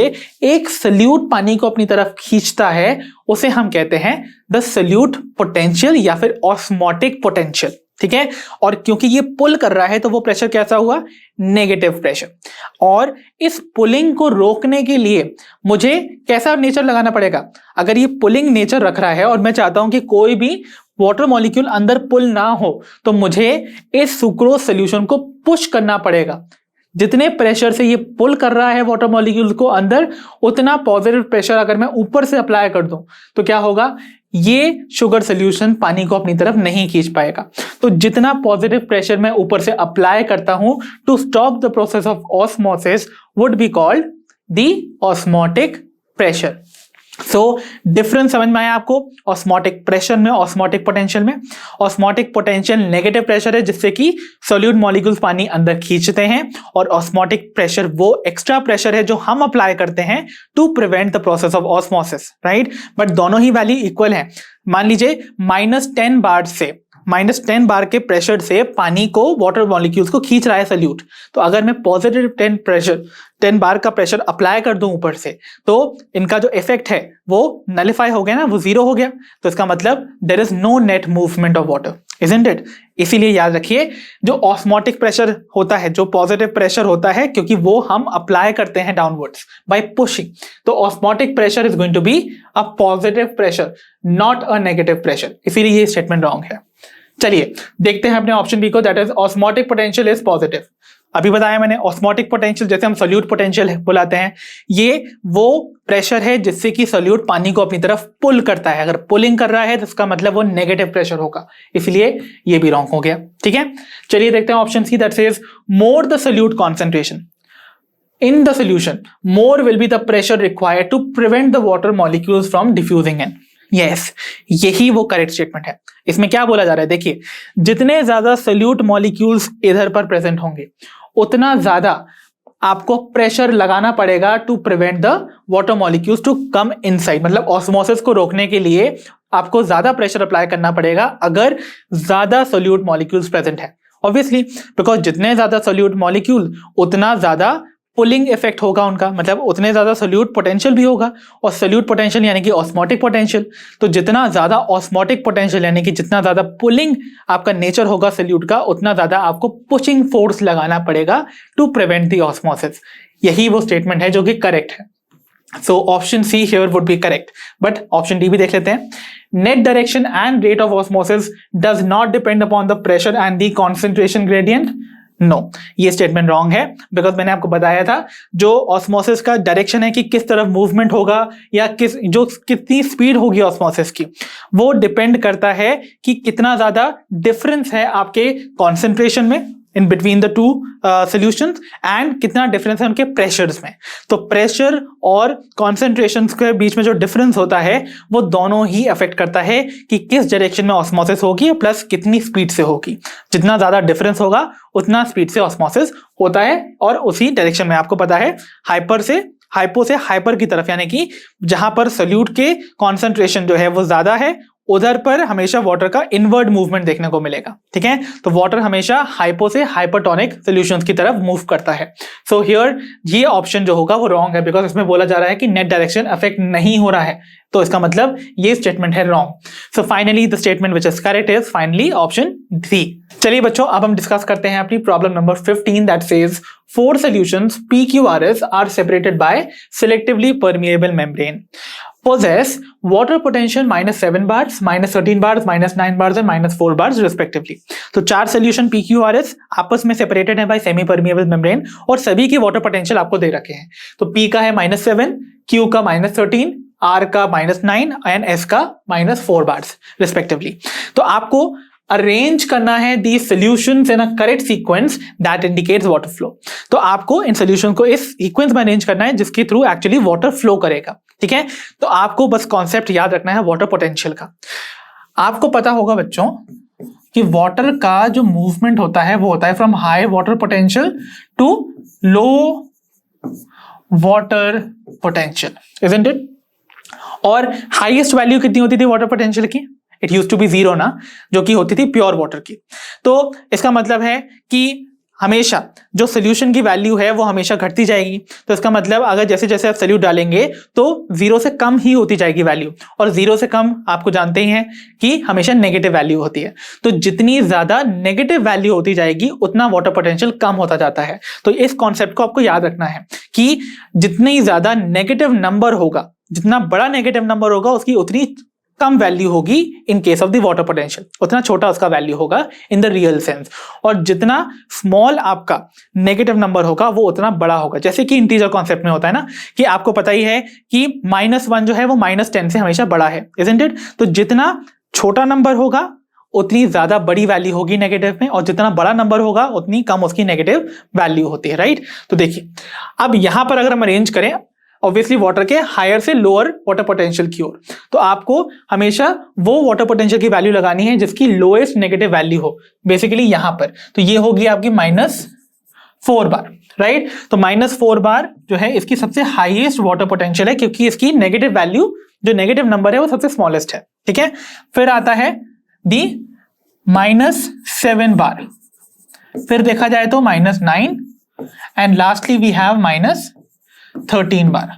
एक सल्यूट पानी को अपनी तरफ खींचता है उसे हम कहते हैं द सल्यूट पोटेंशियल या फिर ऑस्मोटिक पोटेंशियल। ठीक है, और क्योंकि ये पुल कर रहा है तो वो प्रेशर कैसा हुआ? Negative pressure. और इस पुलिंग को रोकने के लिए मुझे कैसा नेचर लगाना पड़ेगा? अगर ये पुलिंग नेचर रख रहा है और मैं चाहता हूं कि कोई भी वाटर मॉलिक्यूल अंदर पुल ना हो तो मुझे इस सुक्रोज सोल्यूशन को पुश करना पड़ेगा। जितने प्रेशर से ये पुल कर रहा है वाटर मॉलिक्यूल को अंदर, उतना पॉजिटिव प्रेशर अगर मैं ऊपर से अप्लाई कर दूं तो क्या होगा? ये शुगर सोल्यूशन पानी को अपनी तरफ नहीं खींच पाएगा। तो जितना पॉजिटिव प्रेशर मैं ऊपर से अप्लाई करता हूं to stop the process of osmosis would be called the osmotic pressure. So difference समझ में आया आपको? ऑस्मोटिक प्रेशर में, ऑस्मोटिक पोटेंशियल में। ऑस्मोटिक पोटेंशियल नेगेटिव प्रेशर है जिससे कि सॉल्यूट मॉलिक्यूल्स पानी अंदर खींचते हैं, और ऑस्मोटिक प्रेशर वो एक्स्ट्रा प्रेशर है जो हम अप्लाई करते हैं to prevent the process of osmosis, right? But दोनों ही वैल्यू इक्वल है। मान लीजिए -10 बार के प्रेशर से पानी को वाटर मॉलिक्यूल्स को खींच रहा है सल्यूट, तो अगर मैं पॉजिटिव 10 बार का प्रेशर अप्लाई कर दूं ऊपर से तो इनका जो इफेक्ट है वो नलिफाई हो गया ना, वो जीरो हो गया। तो इसका मतलब there is no net movement of water, isn't it? इसीलिए याद रखिए जो ऑस्मोटिक प्रेशर होता है, जो पॉजिटिव प्रेशर होता है, क्योंकि वो हम अप्लाई करते हैं डाउनवर्ड्स बाय पुशिंग, तो osmotic pressure is going to be a positive pressure, not a negative pressure. इसीलिए ये स्टेटमेंट रॉन्ग है। चलिए देखते हैं अपने ऑप्शन बी को, that is osmotic potential is positive. अभी बताया मैंने ऑस्मोटिक पोटेंशियल जैसे हम सॉल्यूट पोटेंशियल बुलाते हैं, ये वो प्रेशर है जिससे कि सॉल्यूट पानी को अपनी तरफ पुल करता है। अगर पुलिंग कर रहा है तो इसका मतलब वो नेगेटिव प्रेशर होगा, इसलिए ये भी रॉन्ग हो गया। ठीक है, चलिए देखते हैं option C, that says more the solute concentration in the solution, more will be the pressure required to prevent the water molecules from diffusing in. Yes, यही वो करेक्ट स्टेटमेंट है। इसमें क्या बोला जा रहा है? देखिए, जितने ज्यादा सल्यूट मॉलिक्यूल्स इधर पर प्रेजेंट होंगे उतना ज्यादा आपको प्रेशर लगाना पड़ेगा to prevent the water molecules to come inside. मतलब ऑस्मोसिस को रोकने के लिए आपको ज्यादा प्रेशर अप्लाई करना पड़ेगा अगर ज्यादा सॉल्यूट मॉलिक्यूल्स प्रेजेंट है। ऑब्वियसली, बिकॉज जितने ज्यादा सॉल्यूट मॉलिक्यूल उतना ज्यादा पुलिंग इफेक्ट होगा उनका, मतलब उतने ज्यादा सॉल्यूट पोटेंशियल भी होगा, और सॉल्यूट पोटेंशियल यानी कि ऑस्मोटिक पोटेंशियल। तो जितना ज्यादा ऑस्मोटिक पोटेंशियल यानी कि जितना ज्यादा पुलिंग आपका नेचर होगा सॉल्यूट का, उतना ज्यादा आपको पुशिंग फोर्स लगाना पड़ेगा टू प्रिवेंट द ऑस्मोसिस। यही वो स्टेटमेंट है जो कि करेक्ट है। So option C here would be correct, but option D भी देख लेते हैं। Net direction and rate of osmosis does not depend upon the pressure and the concentration gradient. No, ये स्टेटमेंट रॉन्ग है, बिकॉज मैंने आपको बताया था जो ऑस्मोसिस का डायरेक्शन है कि किस तरफ मूवमेंट होगा या कितनी स्पीड होगी ऑस्मोसिस की, वो डिपेंड करता है कि कितना ज्यादा डिफरेंस है आपके कॉन्सेंट्रेशन में in between the two solutions and कितना डिफरेंस है उनके प्रेशर्स में। तो प्रेशर और कॉन्सेंट्रेशन के बीच में जो डिफरेंस होता है वो दोनों ही अफेक्ट करता है कि किस डायरेक्शन में ऑस्मोसिस होगी प्लस कितनी स्पीड से होगी। जितना ज्यादा डिफरेंस होगा उतना स्पीड से ऑस्मोसिस होता है, और उसी डायरेक्शन में आपको पता है हाइपर से हाइपो से हाइपर की तरफ, यानी कि जहां पर सॉल्यूट के कॉन्सेंट्रेशन जो है वो ज्यादा है उधर पर हमेशा वाटर का इनवर्ड मूवमेंट देखने को मिलेगा। ठीक है, तो वाटर हमेशा हाइपो से हाइपरटोनिक सॉल्यूशंस की तरफ मूव करता है। सो हियर ये ऑप्शन जो होगा वो रॉन्ग है, बिकॉज इसमें बोला जा रहा है कि नेट डायरेक्शन अफेक्ट नहीं हो रहा है, तो इसका मतलब ये स्टेटमेंट है wrong. So finally the statement which is correct is finally option C. चलिए बच्चों, अब हम डिस्कस करते हैं अपनी problem number 15 that says 4 solutions PQRS are separated by selectively permeable membrane possess water potential -7 bars, -13 bars, -9 bars and -4 bars respectively। तो 4 solution PQRS आपस में separated है by semi permeable membrane और सभी के water potential आपको दे रखे हैं। तो P का है -7, Q का -13, R का -9 एंड S का -4 bars respectively। तो आपको अरेंज करना है the solutions in a correct sequence that indicates water flow. तो आपको इन सॉल्यूशन को इस सीक्वेंस में अरेंज करना है जिसके थ्रू एक्चुअली वाटर फ्लो करेगा। ठीक है, तो आपको बस कॉन्सेप्ट याद रखना है वाटर पोटेंशियल का। आपको पता होगा बच्चों कि वाटर का जो मूवमेंट होता है वो होता है from high water potential to low water potential, isn't it? और हाईएस्ट वैल्यू कितनी होती थी वाटर पोटेंशियल की? इट यूज टू बी 0 ना, जो कि होती थी प्योर वाटर की। तो इसका मतलब है कि हमेशा जो सोल्यूशन की वैल्यू है वो हमेशा घटती जाएगी। तो इसका मतलब अगर जैसे जैसे आप सोल्यूट डालेंगे तो 0 से कम ही होती जाएगी वैल्यू, और 0 से कम आपको जानते ही हैं कि हमेशा नेगेटिव वैल्यू होती है। तो जितनी ज्यादा नेगेटिव वैल्यू होती जाएगी उतना वाटर पोटेंशियल कम होता जाता है। तो इस कॉन्सेप्ट को आपको याद रखना है कि जितनी ज्यादा नेगेटिव नंबर होगा, जितना बड़ा नेगेटिव नंबर होगा उसकी उतनी कम वैल्यू होगी इन case of the water potential, उतना छोटा उसका वैल्यू होगा इन द रियल सेंस। और जितना स्मॉल आपका नेगेटिव नंबर होगा वो उतना बड़ा होगा। जैसे कि इंटीजर कॉन्सेप्ट में होता है ना कि आपको पता ही है कि -1 जो है वो -10 से हमेशा बड़ा है, इजंट इट? तो जितना छोटा नंबर होगा उतनी ज्यादा बड़ी वैल्यू होगी नेगेटिव में, और जितना बड़ा नंबर होगा उतनी कम उसकी नेगेटिव वैल्यू होती है, राइट? तो देखिए अब यहां पर अगर हम अरेंज करें ऑब्वियसली वाटर के हायर से लोअर वाटर पोटेंशियल की ओर, तो आपको हमेशा वो वाटर पोटेंशियल की वैल्यू लगानी है जिसकी लोएस्ट नेगेटिव वैल्यू हो, बेसिकली यहां पर। तो ये होगी आपकी -4 बार, राइट? तो -4 बार जो है इसकी सबसे हाईएस्ट वाटर पोटेंशियल है, क्योंकि इसकी नेगेटिव वैल्यू, जो नेगेटिव नंबर है वो सबसे स्मॉलेस्ट है। ठीक है, फिर आता है दी -7 बार, फिर देखा जाए तो -9 एंड लास्टली वी हैव -13 बार,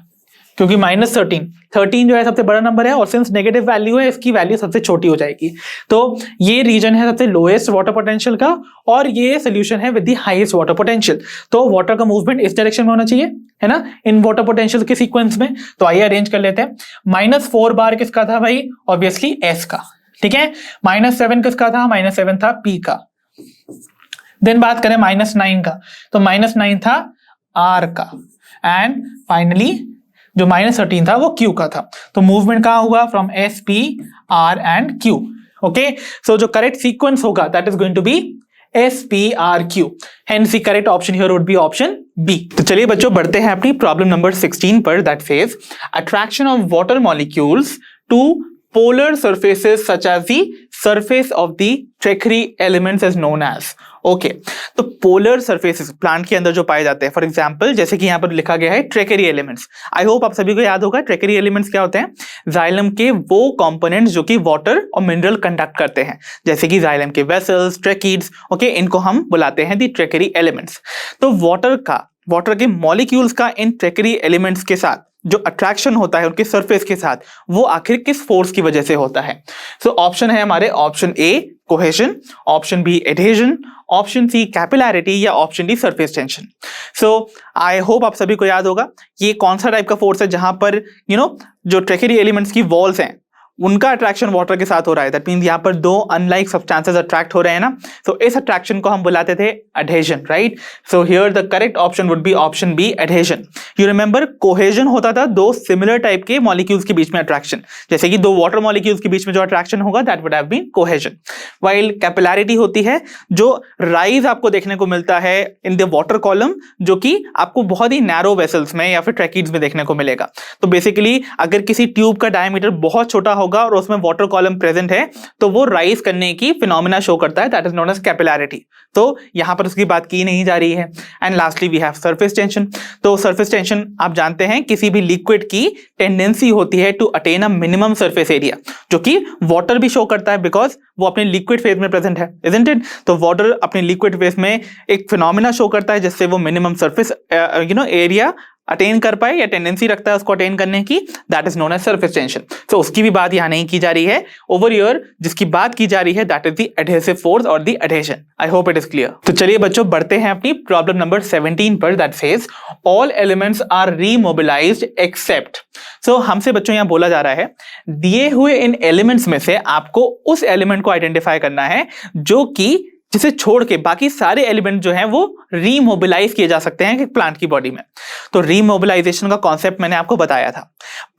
क्योंकि -13 जो है सबसे बड़ा नंबर है और सिंस नेगेटिव वैल्यू है इसकी वैल्यू सबसे छोटी हो जाएगी। तो ये रीजन है सबसे लोएस्ट वाटर पोटेंशियल का और ये सोल्यूशन है with the highest water potential. तो वाटर का मूवमेंट इस डायरेक्शन में होना चाहिए, है ना, इन वाटर पोटेंशियल के सीक्वेंस में। तो आइए अरेंज कर लेते हैं। -4 बार किसका था भाई? ऑब्वियसली एस का। ठीक है, -7 किसका था? -7 था पी का। देन बात करें -9 का, तो -9 था आर का, एंड फाइनली जो -13 था वो क्यू का था। तो मूवमेंट कहां हुआ? From S, P, R and Q. Okay, so जो करेक्ट सीक्वेंस होगा that is going to be S, P, R, Q. Hence the correct option here would be option B. तो चलिए बच्चों बढ़ते हैं अपनी प्रॉब्लम नंबर 16 पर, that says attraction of water molecules to polar surfaces such as the surface of the tertiary elements is known as। Okay, तो पोलर सर्फेसेस प्लांट के अंदर जो पाए जाते हैं, फॉर एग्जांपल जैसे कि यहाँ पर लिखा गया है ट्रेकरी एलिमेंट्स। आई होप आप सभी को याद होगा ट्रेकरी एलिमेंट्स क्या होते हैं? जाइलम के वो कंपोनेंट्स जो कि वाटर और मिनरल कंडक्ट करते हैं, जैसे कि जाइलम के वेसल्स, ट्रेकीड्स। ओके, इनको हम बुलाते हैं दी ट्रेकरी एलिमेंट्स। तो वाटर के मॉलिक्यूल्स का इन ट्रेकरी एलिमेंट्स के साथ जो अट्रैक्शन होता है उनके सरफेस के साथ, वो आखिर किस फोर्स की वजह से होता है? सो ऑप्शन है हमारे option A cohesion, option B adhesion, option C capillarity या option D surface tension. So I hope आप सभी को याद होगा ये कौन सा टाइप का फोर्स है जहां पर जो ट्रेकरी एलिमेंट्स की वॉल्स हैं उनका अट्रैक्शन वाटर के साथ हो रहा है। दैट मींस यहाँ पर दो अनलाइक सब्सटेंसेस अट्रैक्ट हो रहे हैं ना, तो इस अट्रैक्शन को हम बुलाते थे adhesion, right? So here the correct option would be option B adhesion. You remember cohesion होता था दो सिमिलर टाइप के मॉलिक्यूल्स के बीच में अट्रैक्शन, जैसे कि दो वाटर मॉलिक्यूल्स के बीच में जो अट्रैक्शन होगा that would have been cohesion. While capillarity होती है जो राइज आपको देखने को मिलता है इन द वाटर कॉलम, जो कि आपको बहुत ही नैरो वेसल्स में या फिर ट्रैकीड्स में देखने को मिलेगा। तो बेसिकली अगर किसी ट्यूब का डायमीटर बहुत छोटा होगा और उसमें वाटर कॉलम प्रेजेंट है तो वो राइज करने की फिनोमिना शो करता है, that is known as capillarity. तो यहां पर उसकी बात की नहीं जा रही है। And lastly we have surface tension. तो सरफेस टेंशन टेंशन आप जानते हैं किसी भी लिक्विड की टेंडेंसी होती है to attain a minimum surface area, जो कि वाटर भी शो करता है बिकॉज वो अपने लिक्विड फेज में प्रेजेंट है, इजंट इट? तो वाटर अपने लिक्विड फेज में एक फिनोमिना शो करता है जिससे वो मिनिमम सरफेस एरिया अटेन कर पाए या टेंडेंसी रखता है उसको अटेन करने की, that is known as surface tension. तो उसकी भी बात यहां नहीं की जा रही है। ओवर हियर जिसकी बात की जा रही है that is the adhesive force और the adhesion. I hope it is clear. तो चलिए बच्चों बढ़ते हैं अपनी प्रॉब्लम नंबर 17 पर, that says all elements are remobilized except. So हमसे बच्चों यहां बोला जा रहा है दिए हुए इन एलिमेंट्स में से आपको उस एलिमेंट को आइडेंटिफाई करना है जो कि जिसे छोड़ के बाकी सारे एलिमेंट जो हैं वो रीमोबिलाइज किए जा सकते हैं प्लांट की बॉडी में। तो रीमोबिलाइजेशन का कॉन्सेप्ट मैंने आपको बताया था।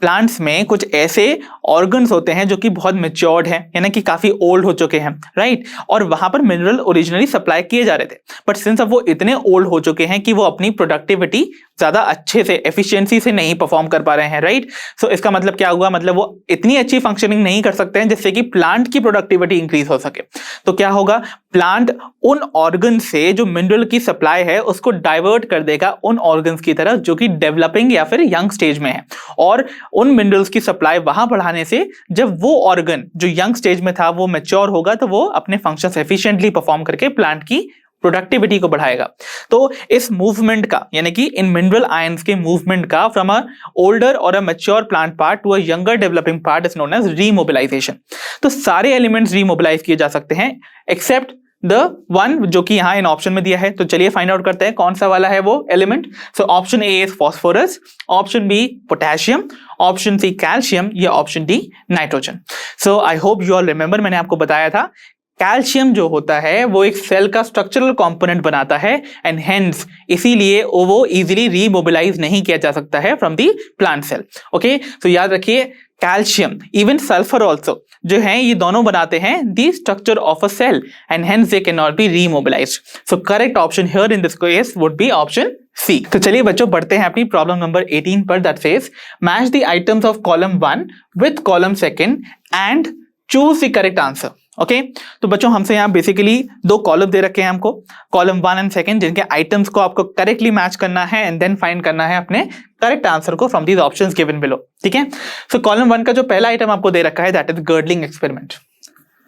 प्लांट्स में कुछ ऐसे ऑर्गन्स होते हैं जो कि बहुत मैच्योर्ड हैं, यानी कि काफी ओल्ड हो चुके हैं, राइट? और वहां पर मिनरल ओरिजिनली सप्लाई किए जा रहे थे, बट सिंस अब वो इतने ओल्ड हो चुके हैं कि वो अपनी प्रोडक्टिविटी ज्यादा अच्छे से एफिशिएंसी से नहीं परफॉर्म कर पा रहे हैं, राइट? सो इसका मतलब क्या हुआ, मतलब वो इतनी अच्छी फंक्शनिंग नहीं कर सकते हैं जिससे कि प्लांट की प्रोडक्टिविटी इंक्रीज हो सके। तो क्या होगा, प्लांट उन ऑर्गन से जो मिनरल की सप्लाई है उसको डाइवर्ट कर देगा उन ऑर्गन्स की तरफ जो कि डेवलपिंग या फिर यंग स्टेज में है, और उन मिनरल्स की सप्लाई वहां बढ़ाने से जब वो ऑर्गन जो यंग स्टेज में था वो मैच्योर होगा तो वो अपने फंक्शंस एफिशिएंटली परफॉर्म करके प्लांट की प्रोडक्टिविटी को बढ़ाएगा। तो इस मूवमेंट का यानी कि इन मिनरल आयंस के मूवमेंट का फ्रॉम अ ओल्डर और a mature plant part to a younger developing part is known as remobilisation. तो सारे एलिमेंट्स रीमोबिलाइज किए जा सकते हैं एक्सेप्ट द वन जो कि यहां इन ऑप्शन में दिया है। तो चलिए फाइंड आउट करते हैं कौन सा वाला है वो element. So option A is phosphorus, option B potassium, option C calcium या option D nitrogen. So I hope you all remember, मैंने आपको बताया था कैल्शियम जो होता है वो एक सेल का स्ट्रक्चरल कंपोनेंट बनाता है एंड हेंस इसीलिए वो इजीली रीमोबिलाइज नहीं किया जा सकता है from the plant cell. Okay, तो याद रखिए कैल्शियम इवन सल्फर ऑल्सो जो है ये दोनों बनाते हैं the structure of a cell and hence they can not be remobilized. So correct option here in this case would be option C. तो चलिए बच्चों बढ़ते हैं अपनी प्रॉब्लम नंबर 18 पर, that says match the items of column 1 with column 2 and choose the correct answer. Okay, तो बच्चों हमसे यहाँ बेसिकली दो कॉलम दे रखे हैं हमको, कॉलम 1 एंड 2, जिनके आइटम्स को आपको करेक्टली मैच करना है एंड देन फाइंड करना है अपने करेक्ट आंसर को from these options given below. ठीक है, सो कॉलम 1 का जो पहला आइटम आपको दे रखा है that is girdling experiment.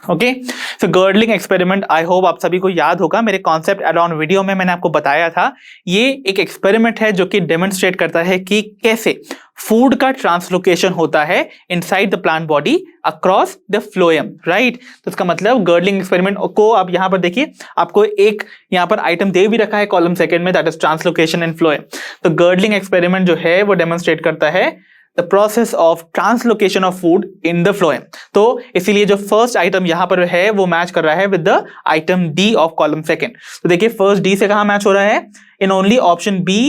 Okay, so girdling experiment I hope आप सभी को याद होगा, मेरे कॉन्सेप्ट अराउंड वीडियो में मैंने आपको बताया था। ये एक एक्सपेरिमेंट है जो कि डेमोन्स्ट्रेट करता है कि कैसे फूड का ट्रांसलोकेशन होता है inside the plant body across the phloem, right? तो इसका मतलब गर्डलिंग एक्सपेरिमेंट को आप यहां पर देखिए, आपको एक यहां पर आइटम दे भी रखा है कॉलम 2 में, that is translocation in phloem. तो गर्डलिंग एक्सपेरिमेंट जो है वो डेमोन्स्ट्रेट करता है the process of translocation of food in the phloem. तो इसीलिए जो फर्स्ट आइटम यहां पर है वो मैच कर रहा है with the item D of column 2। तो देखिए फर्स्ट डी से कहां मैच हो रहा है, in only option B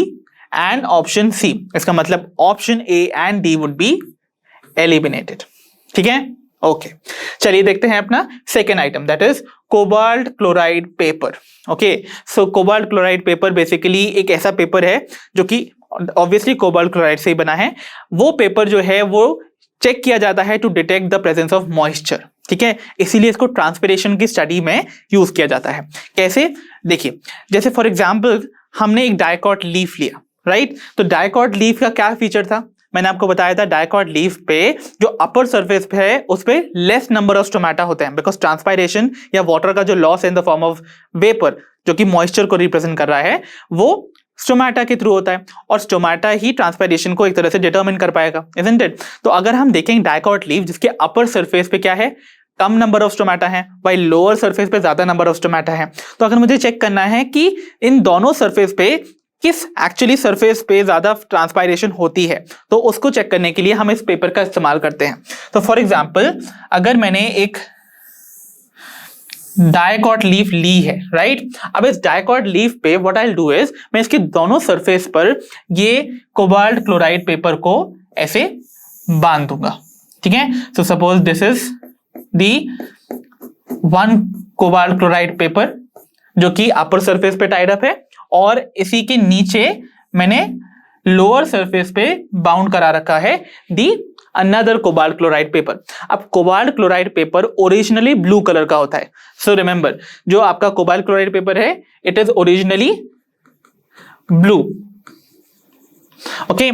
and option C. इसका मतलब option A and D would be eliminated. ठीक है, ओके, चलिए देखते हैं अपना second item that is cobalt chloride paper. Okay, so cobalt chloride paper basically एक ऐसा पेपर है जो कि ऑब्वियसली कोबाल्ट क्लोराइड से ही बना है। वो पेपर जो है वो चेक किया जाता है to detect the presence of moisture. ठीक है, इसीलिए इसको ट्रांसपिरेशन की स्टडी में यूज किया जाता है। कैसे, देखिए जैसे फॉर एग्जांपल हमने एक डाइकॉट लीफ लिया, राइट? तो डाइकॉट लीफ का क्या फीचर था, मैंने आपको बताया था डाइकॉट लीफ पे जो अपर सरफेस पे है उस पे लेस नंबर ऑफ स्टोमेटा होते हैं बिकॉज ट्रांसपायरेशन या वाटर का जो loss in the form of vapour जो कि मॉइस्चर को रिप्रेजेंट कर रहा है वो स्टोमेटा के थ्रू होता है, और स्टोमेटा ही ट्रांसपायरेशन को एक तरह से डिटरमिन कर पाएगा, इजंट इट? तो अगर हम देखें डाइकॉट लीफ जिसके अपर सरफेस पे क्या है, कम नंबर ऑफ स्टोमेटा है, वाइल लोअर सरफेस पे ज्यादा नंबर ऑफ स्टोमेटा है। तो अगर मुझे चेक करना है कि इन दोनों सरफेस पे किस एक्चुअली सरफेस पे ज्यादा ट्रांसपायरेशन होती है, तो उसको चेक करने के लिए हम इस पेपर का इस्तेमाल करते हैं। तो फॉर एग्जांपल अगर मैंने एक डाइकॉट लीफ ली है, राइट? अब इस डाइकॉट लीफ पे what I will do is मैं इसके दोनों सरफेस पर ये कोबाल्ट क्लोराइड पेपर को ऐसे बांध दूंगा। ठीक है, so suppose this is the one cobalt chloride paper जो कि अपर सरफेस पे टाइड अप है, और इसी के नीचे मैंने लोअर सरफेस पे बाउंड करा रखा है the another cobalt chloride paper. अब cobalt chloride paper originally blue colour का होता है। सो रिमेंबर जो आपका कोबाल्ट क्लोराइड पेपर है it is originally blue. Okay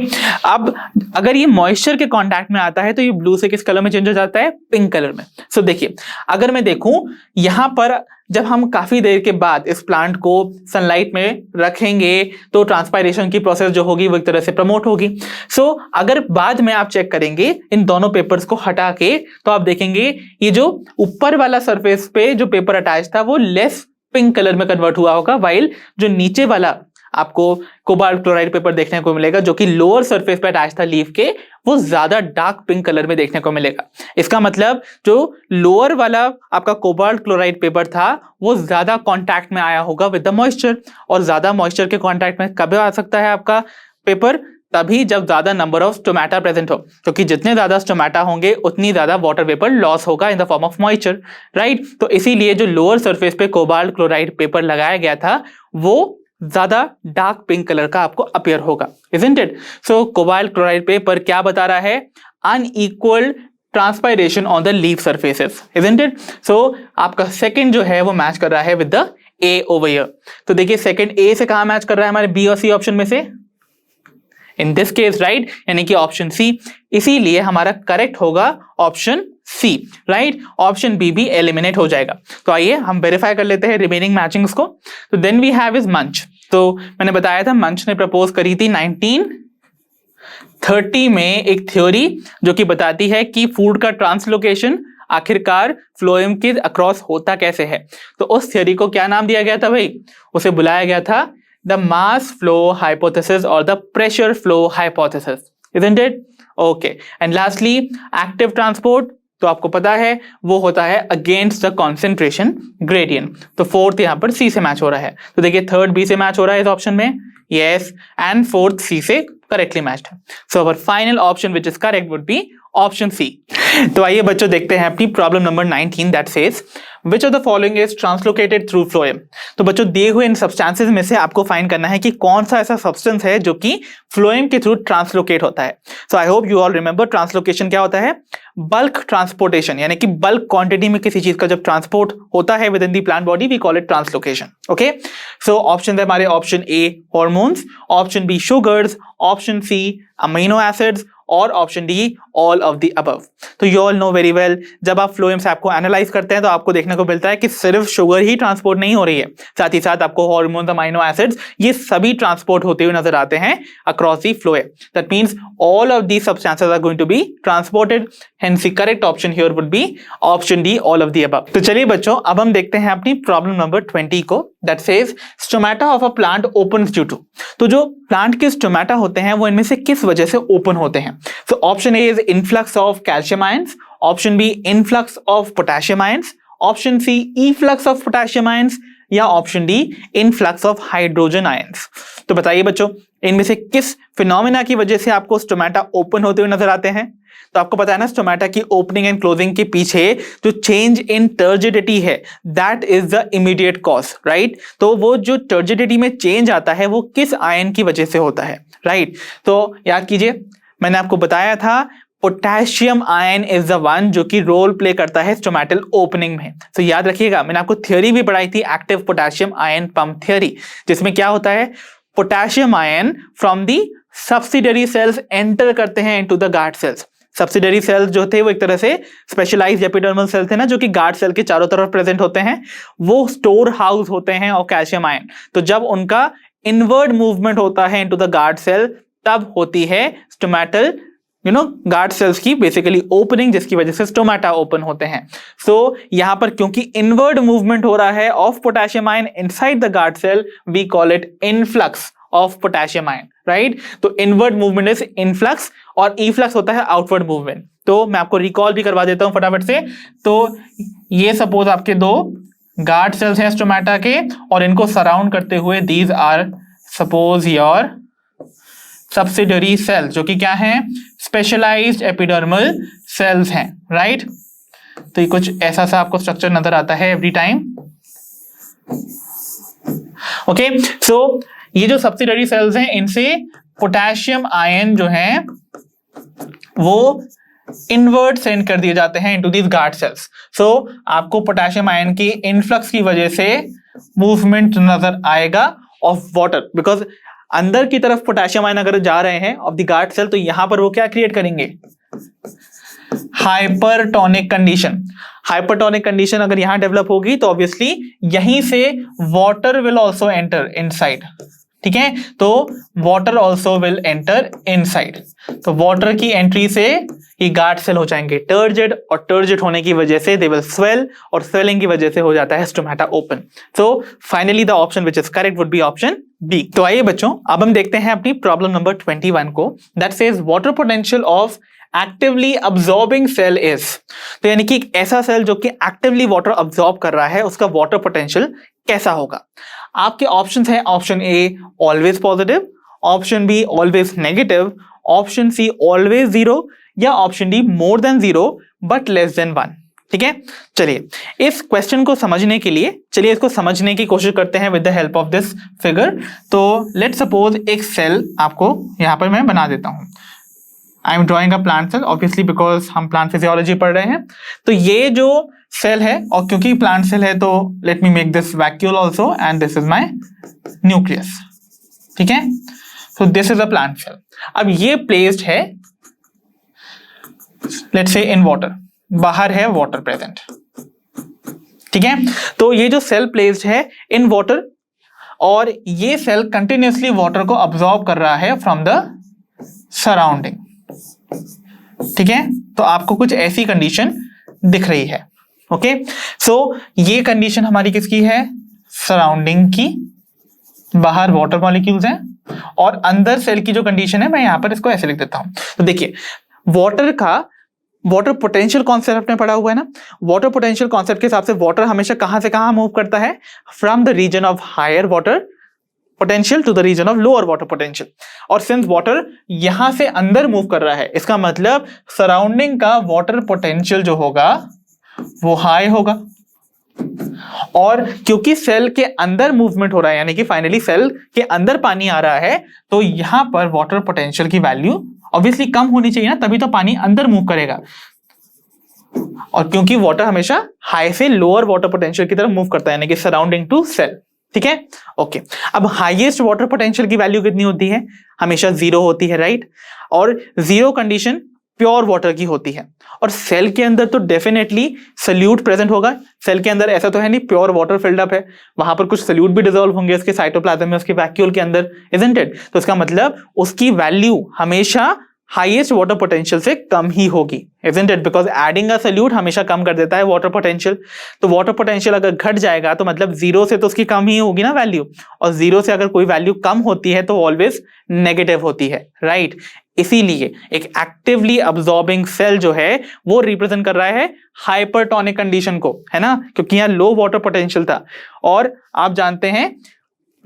अब अगर ये मॉइस्चर के कांटेक्ट में आता है तो ये ब्लू से किस कलर में चेंज हो जाता है, पिंक कलर में। सो देखिए अगर मैं देखूं यहां पर जब हम काफी देर के बाद इस प्लांट को सनलाइट में रखेंगे तो ट्रांसपायरेशन की प्रोसेस जो होगी वो एक तरह से प्रमोट होगी। सो अगर बाद में आप चेक करेंगे इन दोनों पेपर्स को हटा के तो आप देखेंगे ये जो ऊपर वाला सरफेस पे जो पेपर अटैच था वो लेस पिंक कलर में कन्वर्ट हुआ होगा, वाइल जो नीचे वाला आपको कोबाल्ट क्लोराइड पेपर देखने को मिलेगा जो कि लोअर सरफेस पे अटैच था लीफ के, वो ज्यादा डार्क पिंक कलर में देखने को मिलेगा। इसका मतलब जो लोअर वाला आपका कोबाल्ट क्लोराइड पेपर था वो ज्यादा कांटेक्ट में आया होगा विद द मॉइस्चर, और ज्यादा मॉइस्चर के कांटेक्ट में कब आ सकता है आपका पेपर, तभी जब ज्यादा नंबर ऑफ स्टोमेटा प्रेजेंट हो, क्योंकि जितने ज्यादा स्टोमेटा होंगे उतनी ज्यादा वाटर वेपर लॉस होगा in the form of moisture, right. तो इसीलिए जो लोअर सरफेस पे कोबाल्ट क्लोराइड पेपर लगाया गया था वो ज्यादा डार्क पिंक कलर का आपको अपीयर होगा, isn't it? So cobalt chloride paper क्या बता रहा है, unequal transpiration on the leaf surfaces, isn't it? सो आपका सेकंड जो है वो मैच कर रहा है with the A over here. तो देखिए सेकंड ए से कहां मैच कर रहा है, हमारे बी और सी ऑप्शन में से, इन दिस केस राइट, यानी कि ऑप्शन सी। इसीलिए हमारा करेक्ट होगा option C, right. Option B भी एलिमिनेट हो जाएगा। तो आइए हम वेरीफाई कर लेते हैं रिमेनिंग मैचिंग्स को। तो देन वी हैव इज मंच। तो मैंने बताया था मंच ने प्रपोज करी थी 1930 में एक थ्योरी जो कि बताती है कि फूड का ट्रांसलोकेशन आखिरकार फ्लोएम के अक्रॉस होता कैसे है। तो उस थ्योरी को क्या नाम दिया गया था भाई, उसे बुलाया गया था द मास फ्लो हाइपोथेसिस और the pressure flow hypothesis, isn't it? Okay and lastly active transport, तो आपको पता है वो होता है अगेंस्ट द कॉन्सेंट्रेशन ग्रेडियंट। तो फोर्थ यहां पर सी से मैच हो रहा है। तो देखिए थर्ड बी से मैच हो रहा है इस ऑप्शन में, यस, एंड फोर्थ सी से करेक्टली मैच्ड है। So our final option which is correct would be option C. तो आइए बच्चों देखते हैं अपनी problem number 19 that says which of the following is translocated through phloem. तो बच्चों दिए हुए इन सब्सटेंसेस में से आपको फाइंड करना है कि कौन सा ऐसा सब्सटेंस है जो कि फ्लोएम के थ्रू ट्रांसलोकेट होता है। So I hope you all remember translocation क्या होता है, बल्क ट्रांसपोर्टेशन, यानी कि बल्क क्वांटिटी में किसी चीज का जब ट्रांसपोर्ट होता है within the plant body we call it translocation. Okay so option है हमारे option A hormones, option B sugars, option C amino acids और option D all of the above. तो you all know very well जब आप फ्लोएम से आपको एनालाइज करते हैं तो आपको देखने को मिलता है कि सिर्फ शुगर ही ट्रांसपोर्ट नहीं हो रही है, साथ ही साथ आपको हार्मोन्स, अमीनो एसिड्स, ये सभी ट्रांसपोर्ट होते हुए नजर आते हैं across the phloem. That means all of these substances are going to be transported, hence the correct option here would be option D all of the above. तो चलिए बच्चों अब हम देखते हैं अपनी प्रॉब्लम नंबर 20 को that says stomata of a plant opens due to. तो जो प्लांट के स्टोमेटा होते हैं वो इनमें से किस वजह से ओपन होते हैं। So option A is influx of calcium ions, option B influx of potassium ions, option C efflux of potassium ions या option D influx of hydrogen ions. तो बताइए बच्चों इनमें से किस फिनोमेना की वजह से आपको स्टोमेटा ओपन होते हुए नजर आते हैं। तो आपको पता है ना स्टोमेटा की ओपनिंग एंड क्लोजिंग के पीछे जो चेंज इन टर्जिडिटी है that is the immediate cause, right. तो वो जो टर्जिडिटी में चेंज आता है वो किस आयन की वजह से होता है, राइट। तो याद कीजिए मैंने आपको बताया था potassium ion is the one जो कि रोल प्ले करता है स्टोमेटल ओपनिंग में। तो याद रखिएगा मैंने आपको थ्योरी भी पढ़ाई थी active potassium ion pump theory, जिसमें क्या होता है potassium ion from the subsidiary cells enter करते हैं into the guard cells. Subsidiary cells जो थे वो एक तरह से स्पेशलाइज्ड एपिडर्मल सेल थे ना जो कि गार्ड सेल के चारों तरफ प्रेजेंट होते हैं, वो स्टोर हाउस होते हैं और कैल्शियम आयन। तो जब उनका इनवर्ड मूवमेंट होता है इनटू द गार्ड सेल तब होती है स्टोमेटल गार्ड सेल्स की बेसिकली ओपनिंग, जिसकी वजह से स्टोमेटा ओपन होते हैं। सो यहां पर क्योंकि इनवर्ड मूवमेंट हो रहा है of potassium ion inside the guard cell we call it influx of potassium ion, right. तो इनवर्ड मूवमेंट इज इनफ्लक्स और इफ्लक्स होता है आउटवर्ड मूवमेंट। तो मैं आपको रिकॉल भी करवा देता हूं फटाफट से। तो ये सपोज आपके दो गार्ड सेल्स हैं स्टोमेटा के और इनको सराउंड करते हुए these are suppose your subsidiary cells जो कि क्या है स्पेशलाइज्ड एपिडर्मल सेल्स हैं, राइट। तो ये कुछ ऐसा सा आपको स्ट्रक्चर नजर आता है एवरी टाइम। ओके सो ये जो सब्सिडरी सेल्स हैं इनसे पोटेशियम आयन जो है वो इनवर्ड सेंड कर दिए जाते हैं इनटू दीज गार्ड सेल्स। सो आपको पोटेशियम आयन की इनफ्लक्स की वजह से मूवमेंट नजर आएगा ऑफ वाटर, बिकॉज अंदर की तरफ पोटेशियम आयन अगर जा रहे हैं ऑफ द गार्ड सेल, तो यहां पर वो क्या क्रिएट करेंगे, हाइपरटोनिक कंडीशन। हाइपरटोनिक कंडीशन अगर यहां डेवलप होगी तो ऑब्वियसली यहीं से water will also enter inside, ठीक है, तो water also will enter inside, तो वाटर की एंट्री से ये गार्ड सेल हो जाएंगे टर्जिड, और टर्जिड होने की वजह से दे विल स्वेल, और स्वेलिंग की वजह से हो जाता है stomata open. So finally the option which is correct would be option B. तो आइए बच्चों, अब हम देखते हैं अपनी प्रॉब्लम नंबर 21 को, that says water potential of actively absorbing cell is. तो यानी कि ऐसा सेल जो कि एक्टिवली वाटर अब्सॉर्ब कर रहा है, उसका वाटर पोटेंशियल कैसा होगा। आपके ऑप्शंस हैं, option A always positive, option B always negative, option C always zero, या option D more than zero but less than 1। ठीक है, चलिए इस क्वेश्चन को समझने के लिए चलिए इसको समझने की कोशिश करते हैं with the help of this figure. तो लेट सपोज एक सेल आपको यहां पर मैं बना देता हूं। I am drawing a plant cell obviously because हम प्लांट फिजियोलॉजी पढ़ रहे हैं। तो ये जो सेल है, और क्योंकि प्लांट सेल है तो let me make this vacuole also and this is my nucleus. ठीक है, so this is a plant cell. अब ये प्लेस्ड है लेट्स से इन वाटर, बाहर है वाटर प्रेजेंट। ठीक है, तो ये जो सेल प्लेस्ड है इन वाटर, और ये सेल कंटिन्यूसली वाटर को अब्सॉर्ब कर रहा है फ्रॉम द सराउंडिंग। ठीक है, तो आपको कुछ ऐसी कंडीशन दिख रही है। ओके, सो ये कंडीशन हमारी किसकी है, सराउंडिंग की, बाहर वाटर मॉलिक्यूल्स हैं, और अंदर सेल की जो कंडीशन है मैं यहां पर इसको ऐसे लिख देता हूं। तो देखिए वाटर पोटेंशियल कॉन्सेप्ट आपने पढ़ा हुआ है ना, वाटर पोटेंशियल कॉन्सेप्ट के हिसाब से वाटर हमेशा कहां से कहां मूव करता है, from the region of higher water potential to the region of lower water potential. और सिंस वाटर यहां से अंदर मूव कर रहा है, इसका मतलब सराउंडिंग का वाटर पोटेंशियल जो होगा वो हाई होगा। और क्योंकि सेल के अंदर मूवमेंट हो रहा है, यानी कि फाइनली सेल के अंदर पानी आ रहा है, तो यहां पर वाटर पोटेंशियल की वैल्यू ऑब्वियसली कम होनी चाहिए ना, तभी तो पानी अंदर मूव करेगा। और क्योंकि वाटर हमेशा हाई से लोअर वाटर पोटेंशियल की तरफ मूव करता है, यानी कि सराउंडिंग टू सेल। ठीक है, ओके। अब हाईएस्ट वाटर पोटेंशियल की वैल्यू कितनी होती है, हमेशा 0 होती है, राइट। और 0 कंडीशन प्योर वाटर की होती है, और सेल के अंदर तो डेफिनेटली सल्यूट प्रेजेंट होगा। सेल के अंदर ऐसा तो है नहीं प्योर वाटर फिल्ड अप है, वहां पर कुछ सल्यूट भी डिसॉल्व होंगे उसके साइटोप्लाज्म में, उसके वैक्यूल के अंदर, इजंट इट। तो इसका मतलब उसकी वैल्यू हमेशा हाईएस्ट वाटर पोटेंशियल से कम ही होगी, isn't it, because adding a solute हमेशा कम कर देता है वाटर पोटेंशियल। तो वाटर पोटेंशियल अगर घट जाएगा तो मतलब 0 से तो उसकी कम ही होगी ना वैल्यू, और 0 से अगर कोई वैल्यू कम होती है तो ऑलवेज नेगेटिव होती है, राइट। इसीलिए एक एक्टिवली अब्सॉर्बिंग सेल जो है वो रिप्रेजेंट कर रहा है हाइपरटोनिक कंडीशन को, है ना, क्योंकि यहाँ लो वाटर पोटेंशियल था। और आप जानते हैं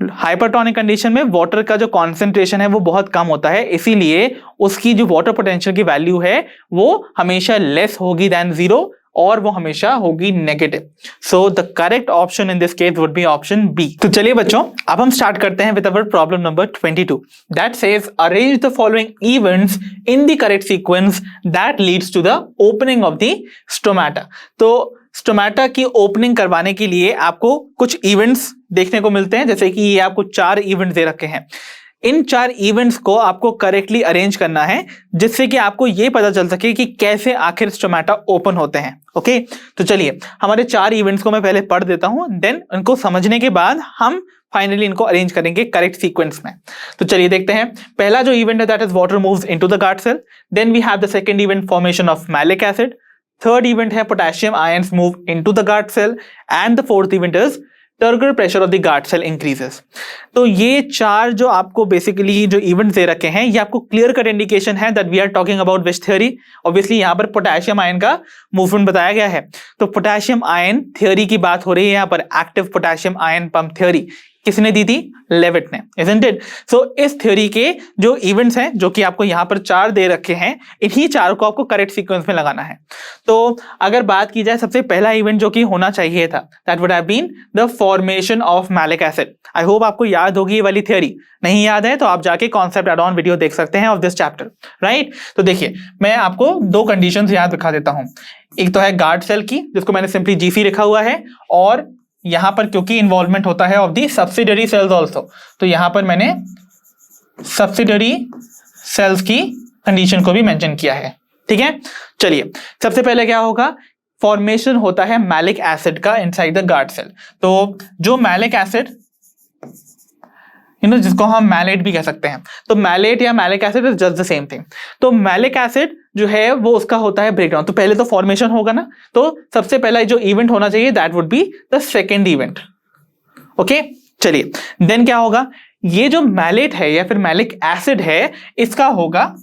हाइपरटोनिक कंडीशन में वाटर का जो कॉन्सेंट्रेशन है वो बहुत कम होता है, इसीलिए उसकी जो वाटर पोटेंशियल की वैल्यू है वो हमेशा लेस होगी देन 0, और वो हमेशा होगी negative. So the correct option in this case would be option B. तो चलिए बच्चों, अब हम स्टार्ट करते हैं with our problem number 22, that says arrange the following events in the correct sequence that leads to the opening of the stomata. तो स्टोमेटा की ओपनिंग करवाने के लिए आपको कुछ इवेंट्स देखने को मिलते हैं, जैसे कि ये आपको 4 इवेंट्स दे रखे हैं। इन 4 इवेंट्स को आपको करेक्टली अरेंज करना है, जिससे कि आपको ये पता चल सके कि कैसे आखिर स्टोमेटा ओपन होते हैं। ओके, तो चलिए हमारे 4 इवेंट्स को मैं पहले पढ़ देता हूं, देन इनको समझने के बाद हम फाइनली इनको अरेंज करेंगे करेक्ट सीक्वेंस में। तो चलिए देखते हैं। पहला जो इवेंट है that is water moves into the guard cell. Then we have the second event formation of malic acid. Third event है potassium ions move into the guard cell, and the fourth event is turgor pressure of the guard cell increases. तो ये 4 जो आपको बेसिकली जो इवेंट्स दे रखे हैं, ये आपको क्लियर कट इंडिकेशन है that we are talking about which theory. Obviously यहाँ पर पोटेशियम आयन का मूवमेंट बताया गया है, तो पोटेशियम आयन थ्योरी की बात हो रही है यहाँ पर। Active potassium ion pump theory किसने दी थी, लेविट ने, isn't it? So इस थ्योरी के जो इवेंट्स हैं, जो कि आपको यहाँ पर 4 दे रखे हैं, इन्हीं 4 को आपको करेक्ट सीक्वेंस में लगाना है। तो अगर बात की जाए सबसे पहला इवेंट जो कि होना चाहिए था, that would have been the formation of malic acid. I hope आपको याद होगी ये वाली थ्योरी। नहीं याद है तो आप जाके कॉन्सेप्ट एड ऑन वीडियो देख सकते हैं ऑफ दिस चैप्टर, राइट। तो देखिए मैं आपको 2 कंडीशंस याद दिखा देता हूं। एक तो है गार्ड सेल की, जिसको मैंने सिंपली जीसी लिखा हुआ है, और यहां पर क्योंकि इन्वॉल्वमेंट होता है of the subsidiary cells also, तो यहां पर मैंने सब्सिडरी सेल्स की कंडीशन को भी मेंशन किया है। ठीक है, चलिए सबसे पहले क्या होगा, फॉर्मेशन होता है मैलिक एसिड का इनसाइड द गार्ड सेल। तो जो मैलिक एसिड जिसको हम मैलेट भी कह सकते हैं, तो मैलेट या malic acid is just the same thing. तो मैलिक एसिड जो है वो उसका होता है ब्रेकडाउन। तो पहले तो फॉर्मेशन होगा ना, तो सबसे पहला जो इवेंट होना चाहिए that would be the second event. Okay, चलिए देन क्या होगा, ये जो मैलेट है या फिर मैलिक एसिड है इसका होगा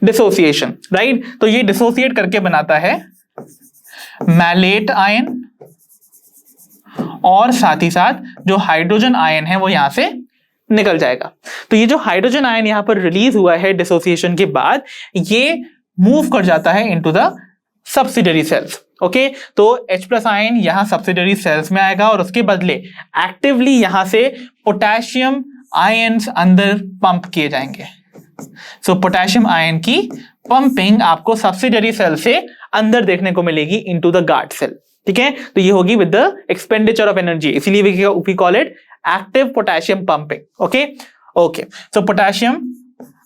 डिसोसिएशन, राइट। तो ये डिसोसिएट करके बनाता है मैलेट आयन, और साथ ही साथ जो हाइड्रोजन आयन है वो यहां से निकल जाएगा। तो ये जो हाइड्रोजन आयन यहां पर रिलीज हुआ है डिसोसिएशन के बाद, ये मूव कर जाता है into the subsidiary cells. Okay, तो H+ आयन यहां सब्सिडरी सेल्स में आएगा और उसके बदले एक्टिवली यहां से पोटेशियम आयन्स अंदर पंप किए जाएंगे। सो पोटेशियम आयन की पंपिंग आपको सब्सिडरी सेल से अंदर देखने को मिलेगी इनटू द गार्ड सेल। ठीक है, तो ये होगी with the expenditure of energy, इसीलिए we call it active potassium pumping. Okay okay, so potassium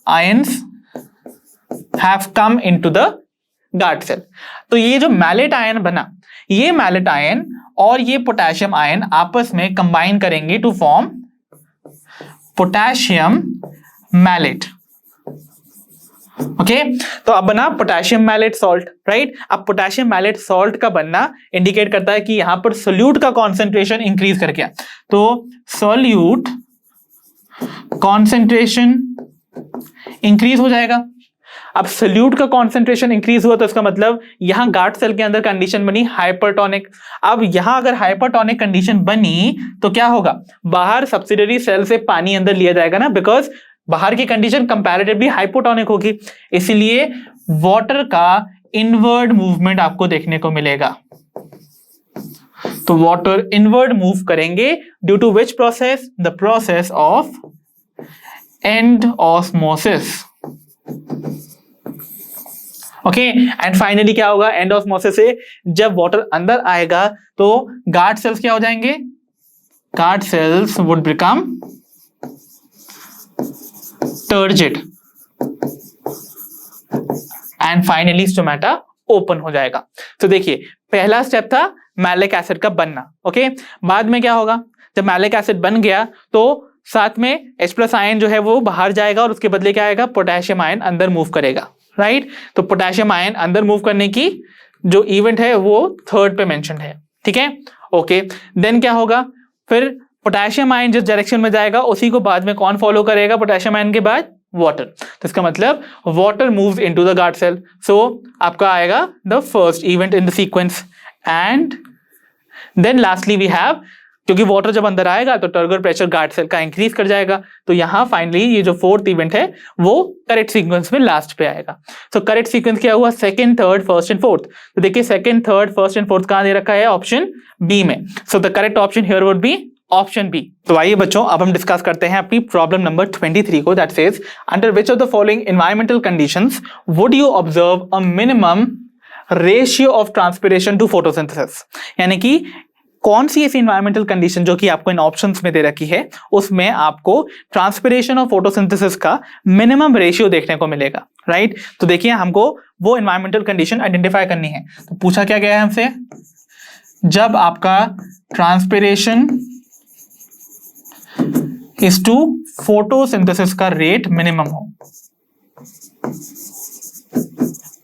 ions have come into the guard cell. तो ये जो मैलेट आयन बना, ये मैलेट आयन और ये पोटेशियम आयन आपस में कंबाइन करेंगे to form potassium malate. Okay, तो अब बना पोटेशियम मैलेट सॉल्ट, राइट। अब पोटेशियम मैलेट सॉल्ट का बनना इंडिकेट करता है कि यहां पर सोल्यूट का कॉन्सेंट्रेशन इंक्रीज कर गया। तो सोल्यूट कॉन्सेंट्रेशन इंक्रीज हो जाएगा। अब सोल्यूट का कॉन्सेंट्रेशन इंक्रीज हुआ तो इसका मतलब यहां गार्ड सेल के अंदर कंडीशन बनी हाइपरटोनिक। अब यहां अगर हाइपरटोनिक कंडीशन बनी तो क्या होगा, बाहर सब्सिडरी सेल से पानी अंदर लिया जाएगा ना, बिकॉज बाहर की कंडीशन कंपैरेटिवली हाइपोटोनिक होगी, इसलिए वाटर का इनवर्ड मूवमेंट आपको देखने को मिलेगा। तो वाटर इनवर्ड मूव करेंगे due to which process, the process of endosmosis. Okay, and finally क्या होगा, एंड ऑस्मोसिस से जब वाटर अंदर आएगा तो गार्ड सेल्स क्या हो जाएंगे, guard cells would become turgid and finally stomata open हो जाएगा। तो देखिए पहला स्टेप था मैलिक एसिड का बनना। ओके, बाद में क्या होगा, जब मैलिक एसिड बन गया तो साथ में H+ आयन जो है वो बाहर जाएगा और उसके बदले क्या आएगा, पोटेशियम आयन अंदर मूव करेगा, राइट। तो पोटेशियम आयन अंदर मूव करने की जो इवेंट है वो थर्ड पे मेंशन है। ठीक है, ओके, देन क्या होगा, फिर पोटेशियम आयन जिस डायरेक्शन में जाएगा उसी को बाद में कौन फॉलो करेगा, पोटेशियम आयन के बाद वाटर। तो इसका मतलब water moves into the guard cell. So आपका आएगा the first event in the sequence, and then lastly we have, क्योंकि वाटर जब अंदर आएगा तो टर्गर प्रेशर गार्ड सेल का इंक्रीज कर जाएगा। तो यहां फाइनली ये जो फोर्थ इवेंट है वो करेक्ट सीक्वेंस में लास्ट पे आएगा। सो करेक्ट सीक्वेंस क्या हुआ, second, third, first and fourth. तो देखिए second, third, first and fourth कहां दे रखा है, ऑप्शन बी में। So the correct option here would be option B. तो आइए बच्चों अब हम डिस्कस करते हैं अपनी प्रॉब्लम नंबर 23 को, that says under which of the following environmental conditions would you observe a minimum ratio of transpiration to photosynthesis. यानी कि कौन सी ऐसी एनवायरमेंटल कंडीशन जो कि आपको इन ऑप्शंस में दे रखी है उसमें आपको ट्रांसपिरेशन और फोटोसिंथेसिस का मिनिमम रेशियो देखने को मिलेगा, राइट। तो देखिए हमको वो एनवायरमेंटल कंडीशन आइडेंटिफाई करनी है। तो पूछा क्या गया है हमसे, जब आपका ट्रांसपिरेशन इज टू फोटोसिंथेसिस का रेट मिनिमम हो,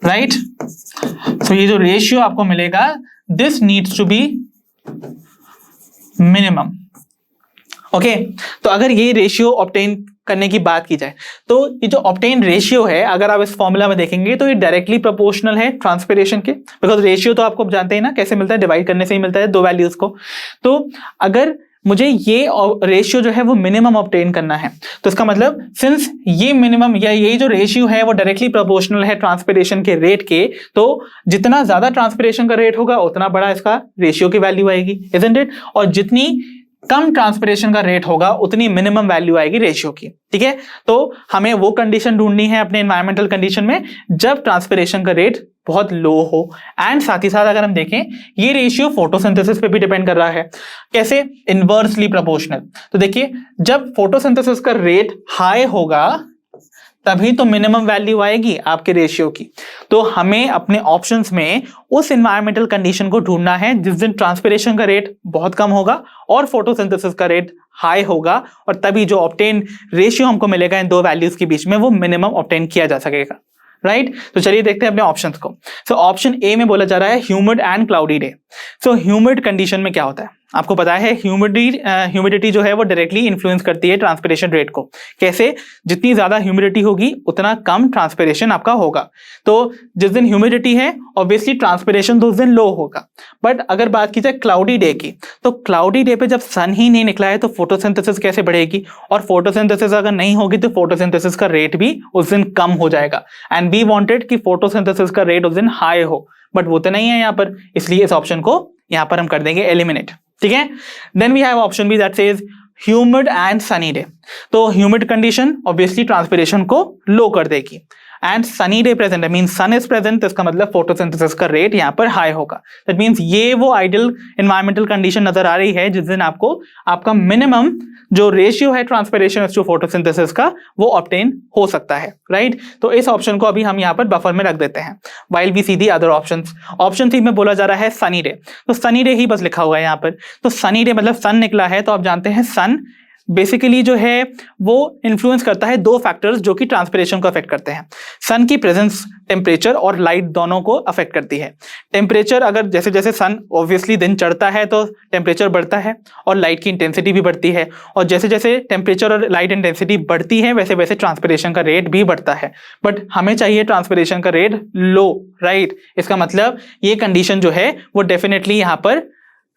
राइट। सो ये जो रेशियो आपको मिलेगा, this needs to be minimum. Okay, तो अगर ये रेशियो ऑब्टेन करने की बात की जाए तो ये जो ऑब्टेन रेशियो है, अगर आप इस फॉर्मूला में देखेंगे तो ये डायरेक्टली प्रोपोर्शनल है ट्रांसपिरेशन के, बिकॉज रेशियो तो आपको जानते हैं ना कैसे मिलता है, डिवाइड करने से ही मिलता है दो वैल्यूज को। तो अगर मुझे ये रेशियो जो है वो मिनिमम ऑब्टेन करना है तो इसका मतलब सिंस ये मिनिमम या ये जो रेशियो है वो डायरेक्टली प्रोपोर्शनल है ट्रांसपिरेशन के रेट के, तो जितना ज्यादा ट्रांसपिरेशन का रेट होगा उतना बड़ा इसका रेशियो की वैल्यू आएगी, इजंट इट। और जितनी कम ट्रांसपिरेशन का रेट होगा उतनी मिनिमम वैल्यू आएगी रेशियो की, ठीक है। तो हमें वो कंडीशन ढूंढनी है अपने एनवायरमेंटल कंडीशन में जब ट्रांसपिरेशन का रेट बहुत लो हो। एंड साथ ही साथ अगर हम देखें ये रेशियो फोटोसिंथेसिस पे भी डिपेंड कर रहा है। कैसे? Inversely proportional. तो देखिए जब फोटोसिंथेसिस का रेट हाई होगा तभी तो मिनिमम वैल्यू आएगी आपके रेशियो की। तो हमें अपने ऑप्शंस में उस एनवायरमेंटल कंडीशन को ढूंढना है जिस दिन ट्रांसपिरेशन का रेट बहुत कम होगा और फोटोसिंथेसिस का रेट हाई होगा, और तभी जो ऑब्टेन रेशियो हमको मिलेगा इन दो वैल्यूज के बीच में वो मिनिमम ऑब्टेन किया जा सकेगा, राइट। तो चलिए देखते हैं अपने ऑप्शंस को। सो ऑप्शन ए में बोला जा रहा है humid and cloudy day. So humid condition में क्या होता है आपको पता है, ह्यूमिडिटी जो है वो डायरेक्टली इन्फ्लुएंस करती है ट्रांसपिरेशन रेट को। कैसे? जितनी ज्यादा ह्यूमिडिटी होगी उतना कम ट्रांसपिरेशन आपका होगा। तो जिस दिन ह्यूमिडिटी है ऑब्वियसली ट्रांसपिरेशन तो उस दिन लो होगा। बट अगर बात की जाए क्लाउडी डे की, तो क्लाउडी डे पे जब सन ही नहीं निकला है तो फोटोसिंथेसिस कैसे बढ़ेगी, और फोटोसिंथेसिस अगर नहीं होगी तो फोटोसिंथेसिस का रेट भी उस दिन कम हो जाएगा। एंड वी वांटेड कि फोटोसिंथेसिस का रेट उस दिन हाई हो, बट वो तो नहीं है यहाँ पर, इसलिए इस ऑप्शन को यहाँ पर हम कर देंगे एलिमिनेट, ठीक है। Then we have option B that says humid and sunny day. तो ह्यूमिड कंडीशन ऑब्वियसली ट्रांसपिरेशन को लो कर देगी, and sunny day present mean sun is present, तो इसका मतलब फोटोसिंथेसिस का रेट यहाँ पर हाई होगा। दैट मीन्स ये वो आइडियल एनवायरमेंटल कंडीशन नजर आ रही है जिस दिन आपको आपका मिनिमम जो रेशियो है ट्रांसपिरेशन टू फोटोसिंथेसिस का वो ऑब्टेन हो सकता है, राइट। तो इस ऑप्शन को अभी हम यहाँ पर बफर में रख देते हैं while we see the other options. Option 3 में बोला जा रहा है सनी डे, तो सनी डे ही बस लिखा हुआ है यहाँ पर। तो सनी डे मतलब सन निकला है, तो आप जानते हैं सन बेसिकली जो है वो इन्फ्लुएंस करता है दो फैक्टर्स जो कि ट्रांसपिरेशन को अफेक्ट करते हैं। सन की प्रेजेंस टेम्परेचर और लाइट दोनों को अफेक्ट करती है। टेम्परेचर अगर जैसे जैसे सन ऑब्वियसली दिन चढ़ता है तो टेम्परेचर बढ़ता है और लाइट की इंटेंसिटी भी बढ़ती है, और जैसे जैसे टेम्परेचर और लाइट इंटेंसिटी बढ़ती है वैसे वैसे ट्रांसपिरेशन का रेट भी बढ़ता है। बट हमें चाहिए ट्रांसपिरेशन का रेट लो, राइट। इसका मतलब ये कंडीशन जो है वो डेफिनेटली यहाँ पर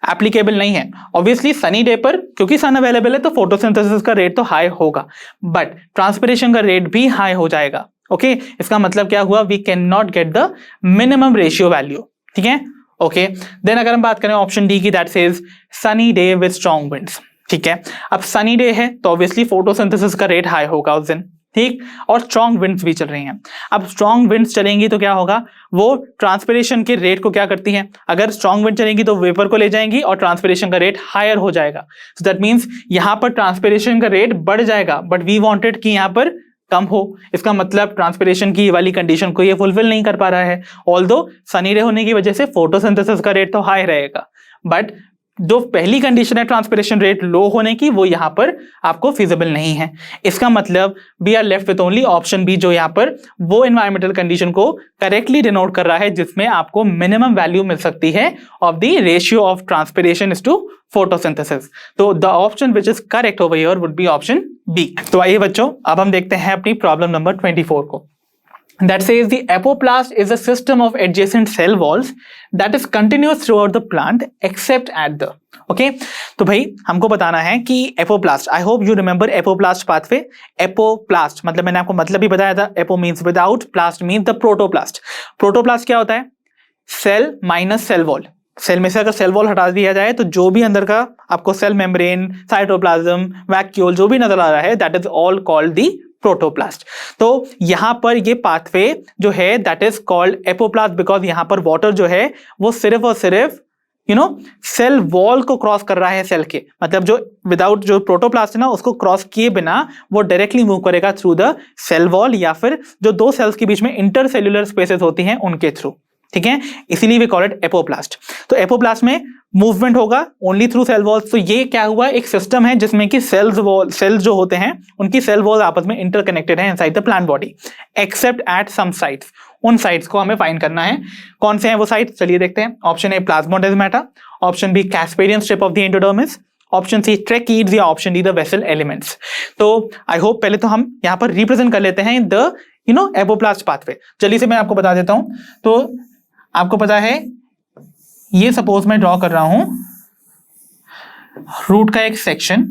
एप्लीकेबल नहीं है। ऑब्वियसली सनी डे पर क्योंकि सन अवेलेबल है तो फोटोसिंथेसिस का रेट तो हाई होगा, बट ट्रांसपिरेशन का रेट भी हाई हो जाएगा, ओके। इसका मतलब क्या हुआ, we can not get the minimum ratio value, ठीक है, ओके। देन अगर हम बात करें ऑप्शन डी की, that says sunny day with strong winds, ठीक है। अब सनी डे है तो ऑब्वियसली फोटोसिंथेसिस का रेट हाई होगा उस दिन, ठीक, और स्ट्रॉन्ग विंड्स भी चल रही हैं। अब स्ट्रॉन्ग विंड्स चलेंगी तो क्या होगा, वो ट्रांसपिरेशन के रेट को क्या करती हैं, अगर स्ट्रॉन्ग विंड चलेंगी तो वेपर को ले जाएंगी और ट्रांसपिरेशन का रेट हायर हो जाएगा। सो दैट मींस यहां पर ट्रांसपिरेशन का रेट बढ़ जाएगा, बट वी वांटेड कि यहां पर कम हो। इसका मतलब ट्रांसपिरेशन की वाली कंडीशन को ये फुलफिल नहीं कर पा रहा है। ऑल्दो सनी डे होने की वजह से फोटोसिंथेसिस का रेट तो हाई रहेगा, बट जो पहली कंडीशन है ट्रांसपिरेशन रेट लो होने की वो यहां पर आपको फिजिबल नहीं है। इसका मतलब we are left with only option B, जो यहां पर वो एनवायरमेंटल कंडीशन को करेक्टली डिनोट कर रहा है जिसमें आपको मिनिमम वैल्यू मिल सकती है of the ratio of transpiration is to photosynthesis. तो the option which is correct over here would be option B. तो आइए बच्चों अब हम देखते हैं अपनी प्रॉब्लम नंबर 24 को। That says the apoplast is a system of adjacent cell walls that is continuous throughout the plant except at the, okay? तो भाई हमको बताना है कि apoplast, I hope you remember apoplast pathway. Apoplast मतलब मैंने आपको मतलब भी बताया था, apo means without, plast means the protoplast. Protoplast क्या होता है, cell minus cell wall. Cell में से अगर सेल वॉल हटा दिया जाए तो जो भी अंदर का आपको सेल मेम्ब्रेन, साइटोप्लाज्म, वैक्यूल जो भी नजर आ रहा है that is all called the protoplast. तो यहां पर ये पाथवे जो है that is called apoplast because यहां पर वाटर जो है वो सिर्फ और सिर्फ सेल वॉल को क्रॉस कर रहा है सेल के, मतलब जो विदाउट जो प्रोटोप्लास्ट है ना उसको क्रॉस किए बिना वो डायरेक्टली मूव करेगा थ्रू द सेल वॉल या फिर जो दो सेल्स के बीच में इंटरसेल्युलर स्पेसेस होती हैं उनके थ्रू, ठीक है, इसीलिए वी कॉल इट एपोप्लास्ट। तो एपोप्लास्ट में मूवमेंट होगा ओनली थ्रू सेल वॉल्स। तो ये क्या हुआ, एक सिस्टम है जिसमें कि सेल्स जो होते हैं उनकी सेल वॉल आपस में इंटरकनेक्टेड है inside the plant body except at some sites. उन साइट्स को हमें फाइंड करना है, कौन से हैं वो साइट्स, चलिए देखते हैं। Option A plasmodesmata, option B casparian strip of the endodermis, option C tracheids या option D the vessel elements. तो आई होप पहले तो हम यहाँ पर रिप्रेजेंट कर लेते हैं द एपोप्लास्ट पाथवे। चलिए से मैं आपको बता देता हूं। तो आपको पता है ये सपोज मैं ड्रॉ कर रहा हूं रूट का एक सेक्शन,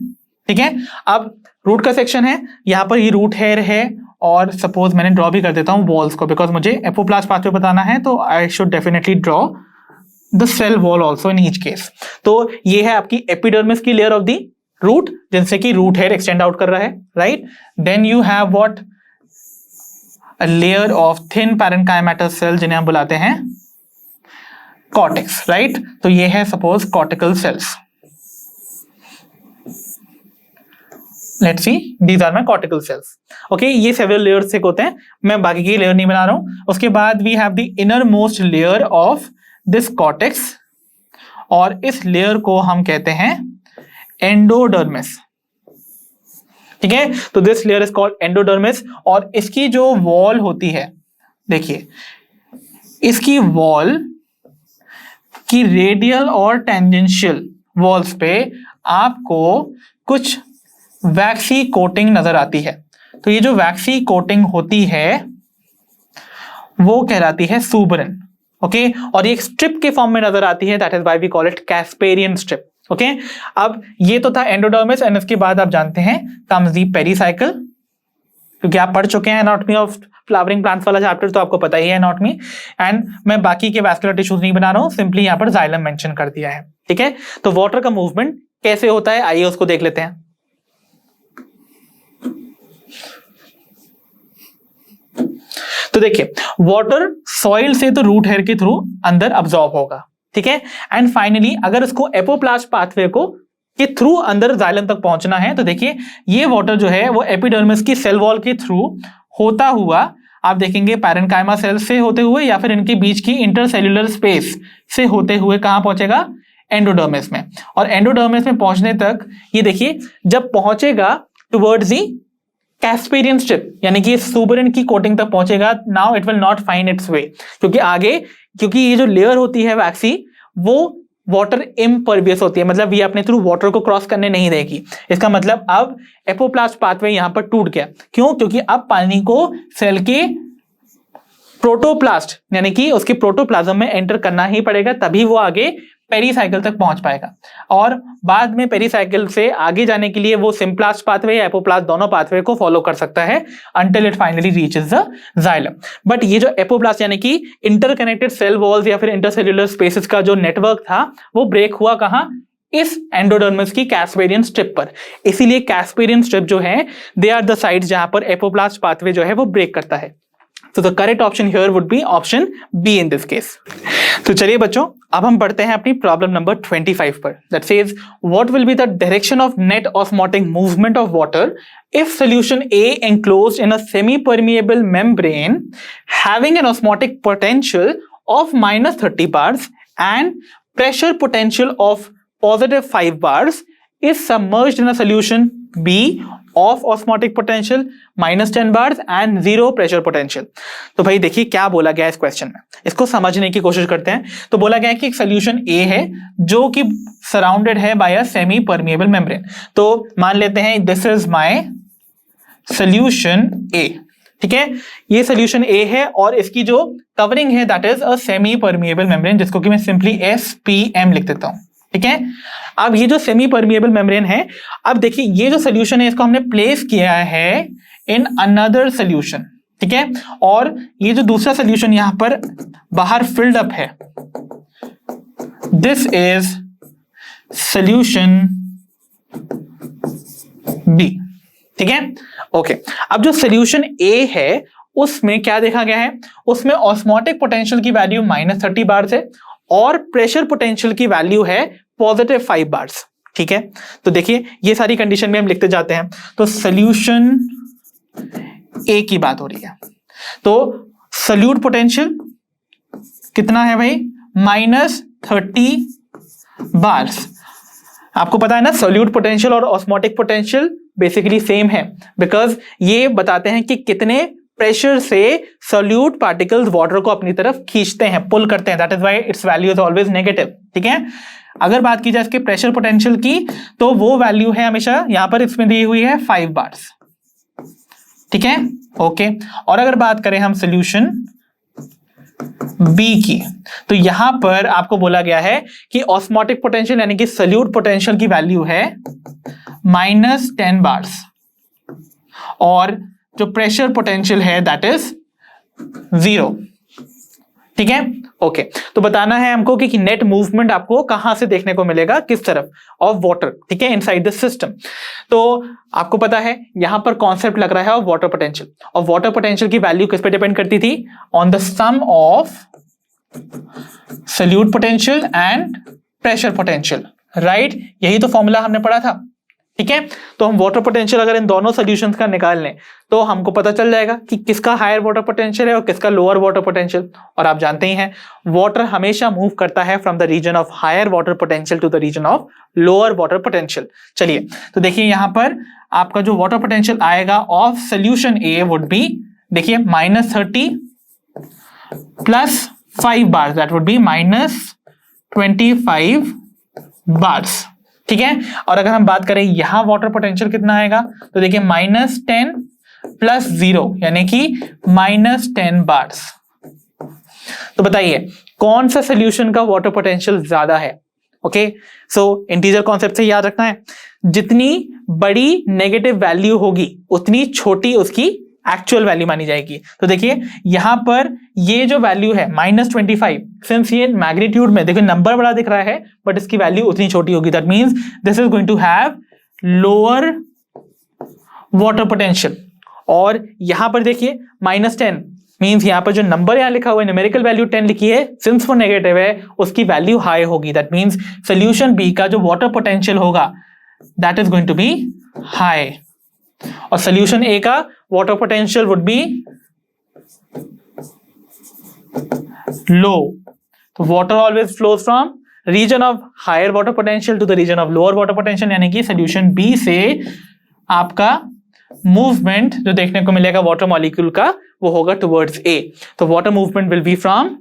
ठीक है। अब रूट का सेक्शन है, यहां पर ये रूट हेयर है और सपोज मैंने ड्रॉ भी कर देता हूं वॉल्स को बिकॉज मुझे एपोप्लास्ट पाथवे बताना है तो I should definitely draw the cell wall also in each case. तो ये है आपकी एपिडर्मिस की लेयर ऑफ द रूट, जिनसे कि रूट हेयर एक्सटेंड आउट कर रहा है, right. Then you have what, a layer of thin parenchymatous cell, जिन्हें हम बुलाते हैं कॉर्टेक्स, राइट। तो ये है suppose cortical cells. Let's see, these are my cortical cells. Okay, ये सेवरल लेयर्स से होते हैं, मैं बाकी की लेयर नहीं बना रहा हूं। उसके बाद we have the innermost layer of this cortex, और इस लेयर को हम कहते हैं एंडोडर्मिस, ठीक है। तो this layer is called endodermis, और इसकी जो वॉल होती है, देखिए इसकी वॉल की रेडियल और टेंजेंशियल वॉल्स पे आपको कुछ वैक्सी कोटिंग नजर आती है। तो ये जो वैक्सी कोटिंग होती है वो कहलाती है सुबरिन, ओके। और ये एक स्ट्रिप के फॉर्म में नजर आती है, that is why we call it Casparian strip, okay. अब ये तो था एंडोडर्मिस, एंड इसके बाद आप जानते हैं कम्स दी पेरीसाइकिल, क्योंकि आप पढ़ चुके हैं एनाटॉमी ऑफ फ्लावरिंग प्लांट्स वाला चैप्टर, तो आपको पता ही है एनाटॉमी। एंड मैं बाकी के वैस्कुलर टिश्यूज नहीं बना रहा हूं, सिंपली यहां पर जाइलम मेंशन कर दिया है, ठीक है। तो वाटर का मूवमेंट कैसे होता है, आइए उसको देख लेते हैं। तो देखिए, वाटर सॉइल से तो रूट हेयर के थ्रू अंदर अब्सॉर्ब होगा, ठीक है। एंड फाइनली अगर इसको एपोप्लास्ट पाथवे को के थ्रू अंदर जाइलम तक पहुंचना है, तो देखिए ये वाटर जो है वो एपिडर्मिस की सेल वॉल के थ्रू होता हुआ आप देखेंगे पैरेन्काइमा सेल से होते हुए या फिर इनके बीच की इंटरसेल्युलर स्पेस से होते हुए कहां पहुंचेगा, एंडोडर्मिस में। और एंडोडर्मिस में पहुंचने तक ये देखिए जब पहुंचेगा टुवर्ड्स दी कैस्पेरियन स्ट्रिप, यानी कि सुबरिन की कोटिंग तक पहुंचेगा, now it will not find its way, क्योंकि आगे, क्योंकि ये जो लेयर होती है वैक्सी वो वाटर इम्परवियस होती है, मतलब ये अपने थ्रू वाटर को क्रॉस करने नहीं देगी। इसका मतलब अब एपोप्लास्ट पाथवे यहां पर टूट गया। क्यों? क्योंकि अब पानी को सेल के प्रोटोप्लास्ट यानी कि उसके प्रोटोप्लाज्म में एंटर करना ही पड़ेगा, तभी वो आगे पेरीसाइकिल तक पहुंच पाएगा। और बाद में पेरीसाइकिल से आगे जाने के लिए वो सिम्प्लास्ट पाथवे या एपोप्लास्ट दोनों पाथवे को फॉलो कर सकता है until it finally reaches the xylem. But ये जो एपोप्लास्ट यानी कि इंटरकनेक्टेड सेल वॉल्स या फिर इंटरसेल्युलर स्पेसेस का जो नेटवर्क था वो ब्रेक हुआ कहां, इस एंडोडर्मिस की कैस्पेरियन स्ट्रिप पर। इसीलिए कैस्पेरियन स्ट्रिप जो है दे आर द साइड्स जहां पर एपोप्लास्ट पाथवे जो है वो ब्रेक करता है। So the correct option here would be option B in this case. तो चलिए बच्चों, अब हम पढ़ते हैं अपनी प्रॉब्लम नंबर 25 पर। That says what will be the direction of net osmotic movement of water if solution A enclosed in a semi-permeable membrane having an osmotic potential of -30 bars and pressure potential of +5 bars is submerged in a solution B of osmotic potential -10 bars and 0 pressure potential। तो भाई देखिए क्या बोला गया है इस क्वेश्चन में, इसको समझने की कोशिश करते हैं। तो बोला गया है कि एक सोल्यूशन ए है जो कि सराउंडेड है by a semi permeable membrane. तो मान लेते हैं this is my solution A, ठीक है। ये सोल्यूशन ए है और इसकी जो कवरिंग है that is a semi permeable membrane, जिसको कि मैं सिंपली SPM लिख देता हूं, ठीक है। अब ये जो सेमी परमिएबल मेम्ब्रेन है, अब देखिए ये जो सोल्यूशन है इसको हमने प्लेस किया है इन अनदर सोल्यूशन, ठीक है। और ये जो दूसरा सोल्यूशन यहां पर बाहर फिल्ड अप है, दिस इज सोल्यूशन बी, ठीक है। ओके, अब जो सोल्यूशन ए है उसमें क्या देखा गया है, उसमें ऑस्मोटिक पोटेंशियल की वैल्यू -30 बार्स है और प्रेशर पोटेंशियल की वैल्यू है +5 बार्स, ठीक है। तो देखिए ये सारी कंडीशन में हम लिखते जाते हैं। तो सोल्यूशन ए की बात हो रही है, तो सोल्यूट पोटेंशियल कितना है भाई, -30 बार्स। आपको पता है ना सोल्यूट पोटेंशियल और ऑस्मोटिक पोटेंशियल बेसिकली सेम है, बिकॉज ये बताते हैं कि कितने प्रेशर से सोल्यूट पार्टिकल्स वाटर को अपनी तरफ खींचते हैं, पुल करते हैं, that is why it's value is always negative, ठीक है। अगर बात की जाए इसके प्रेशर पोटेंशियल की, तो वो वैल्यू है हमेशा यहां पर इसमें दी हुई है 5 बार्स, ठीक है, ओके। और अगर बात करें हम सोल्यूशन बी की, तो यहां पर आपको बोला गया है कि ऑस्मोटिक पोटेंशियल यानी कि सोल्यूट पोटेंशियल की वैल्यू है -10 बार्स और जो प्रेशर पोटेंशियल है दैट इज 0, ठीक है। ओके तो बताना है हमको कि नेट मूवमेंट आपको कहां से देखने को मिलेगा, किस तरफ, ऑफ वाटर, ठीक है, इनसाइड द सिस्टम। तो आपको पता है यहां पर कॉन्सेप्ट लग रहा है ऑफ वाटर पोटेंशियल, और वाटर पोटेंशियल की वैल्यू किस पे डिपेंड करती थी, on the sum of solute potential and pressure potential, right, यही तो फॉर्मूला हमने पढ़ा था, ठीक है। तो हम वाटर पोटेंशियल अगर इन दोनों सॉल्यूशंस का निकाल लें तो हमको पता चल जाएगा कि किसका हायर वाटर पोटेंशियल है और किसका लोअर वाटर पोटेंशियल। और आप जानते ही हैं वाटर हमेशा मूव करता है from the region of higher water potential to the region of lower water potential. चलिए तो देखिए यहां पर आपका जो वाटर पोटेंशियल आएगा of solution A would be, देखिए -30 plus 5 bars, that would be -25 bars, ठीक है। और अगर हम बात करें यहां वाटर पोटेंशियल कितना आएगा तो देखिए -10 प्लस 0 यानी कि -10 बार्स। तो बताइए कौन सा सोल्यूशन का वाटर पोटेंशियल ज्यादा है। ओके सो इंटीजर कॉन्सेप्ट से याद रखना है, जितनी बड़ी नेगेटिव वैल्यू होगी उतनी छोटी उसकी एक्चुअल वैल्यू मानी जाएगी। तो देखिए यहां पर ये जो वैल्यू है -25, सिंस ये मैग्नीट्यूड में देखिए नंबर बड़ा दिख रहा है बट इसकी वैल्यू उतनी छोटी होगी, that means this is going to have lower water potential. और यहां पर देखिए -10 मींस यहां पर जो नंबर यहां लिखा हुआ है न्यूमेरिकल वैल्यू 10 लिखी है, सिंस वो नेगेटिव है उसकी वैल्यू हाई होगी, दैट मींस सोल्यूशन बी का जो वाटर पोटेंशियल होगा that is going to be high, और सोल्यूशन ए का water potential would be low. तो water always flows from region of higher water potential to the region of lower water potential, यानी कि सोल्यूशन बी से आपका मूवमेंट जो देखने को मिलेगा वाटर मॉलिक्यूल का वो होगा टुवर्ड्स ए। तो water movement will be from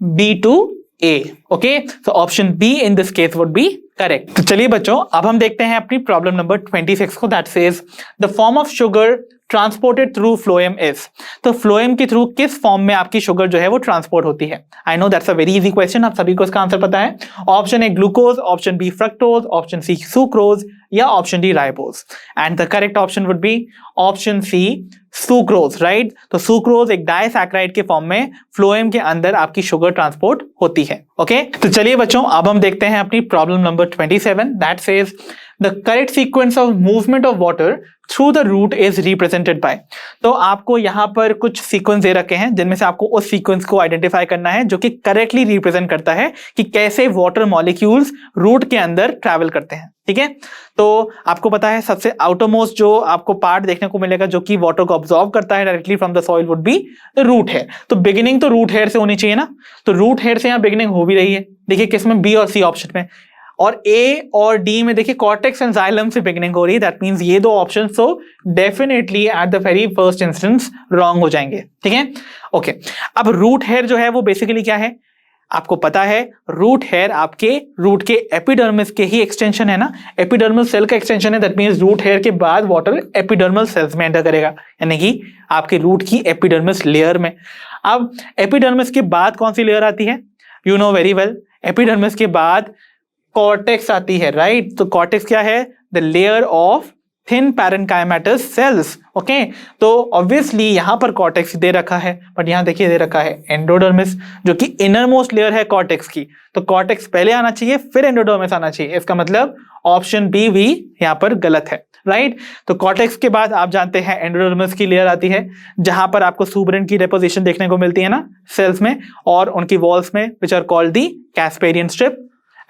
B to A. Okay so option B in this case would be correct. तो चलिए बच्चों अब हम देखते हैं अपनी प्रॉब्लम नंबर 26 को, that says the form of sugar transported through phloem is. तो फ्लोएम के थ्रू किस फॉर्म में आपकी शुगर जो है वो ट्रांसपोर्ट होती है। I know that's a very easy question, आप सभी को इसका आंसर पता है। Option A glucose, option B fructose, option C sucrose या option D ribose, and the correct option would be option C sucrose, right. तो सुक्रोज एक डाइसैकेराइड के फॉर्म में फ्लोएम के अंदर आपकी शुगर ट्रांसपोर्ट होती है। ओके तो चलिए बच्चों अब हम देखते हैं अपनी problem number 27, that says the correct sequence of movement of water through the root is represented by. तो आपको यहां पर कुछ सीक्वेंस दे रखे हैं जिनमें से आपको उस सीक्वेंस को आइडेंटिफाई करना है जो कि करेक्टली रिप्रेजेंट करता है कि कैसे वाटर मॉलिक्यूल्स रूट के अंदर ट्रैवल करते हैं, ठीक है। तो आपको पता है सबसे आउटरमोस्ट जो आपको पार्ट देखने को मिलेगा जो कि वाटर को ऑब्जॉर्व करता है directly from the soil would be the root hair. तो बिगिनिंग तो रूट हेयर से होनी चाहिए ना, तो रूट हेयर से यहां बिगिनिंग हो भी रही है, देखिए किसमें, बी और सी ऑप्शन में, और ए और डी में देखिए कॉर्टेक्स एंड जाइलम से बिगिनिंग हो रही है, दैट मींस ये दो ऑप्शन तो definitely at the very first instance wrong हो जाएंगे, ठीक है। ओके अब रूट हेयर जो है वो बेसिकली क्या है, आपको पता है रूट हेयर आपके रूट के एपिडर्मिस के ही एक्सटेंशन है ना, एपिडर्मल सेल का एक्सटेंशन है, दैट मींस रूट हेयर के बाद वाटर एपिडर्मल सेल्स में एंटर करेगा, यानी कि आपके रूट की एपिडर्मिस लेयर में। अब एपिडर्मिस के बाद कौन सी लेयर आती है, you know very well, epidermis के बाद कॉर्टेक्स आती है, राइट। तो कॉर्टेक्स क्या है, the layer of thin parenchymatous sales. Okay तो ऑब्वियसली यहां पर कॉर्टेक्स दे रखा है बट यहां देखिए दे रखा है एंडोडर्मिस जो कि इनर मोस्ट लेयर है कॉर्टेक्स की, तो कॉर्टेक्स पहले आना चाहिए फिर एंडोडर्मिस आना चाहिए, इसका मतलब ऑप्शन बी भी यहां पर गलत है, राइट। तो कॉर्टेक्स के बाद आप जानते हैं एंडोडर्मिस की लेयर आती है जहां पर आपको सुबरेंट की डिपोजिशन देखने को मिलती है ना सेल्स में और उनकी वॉल्स में, which are called the Casparian strip,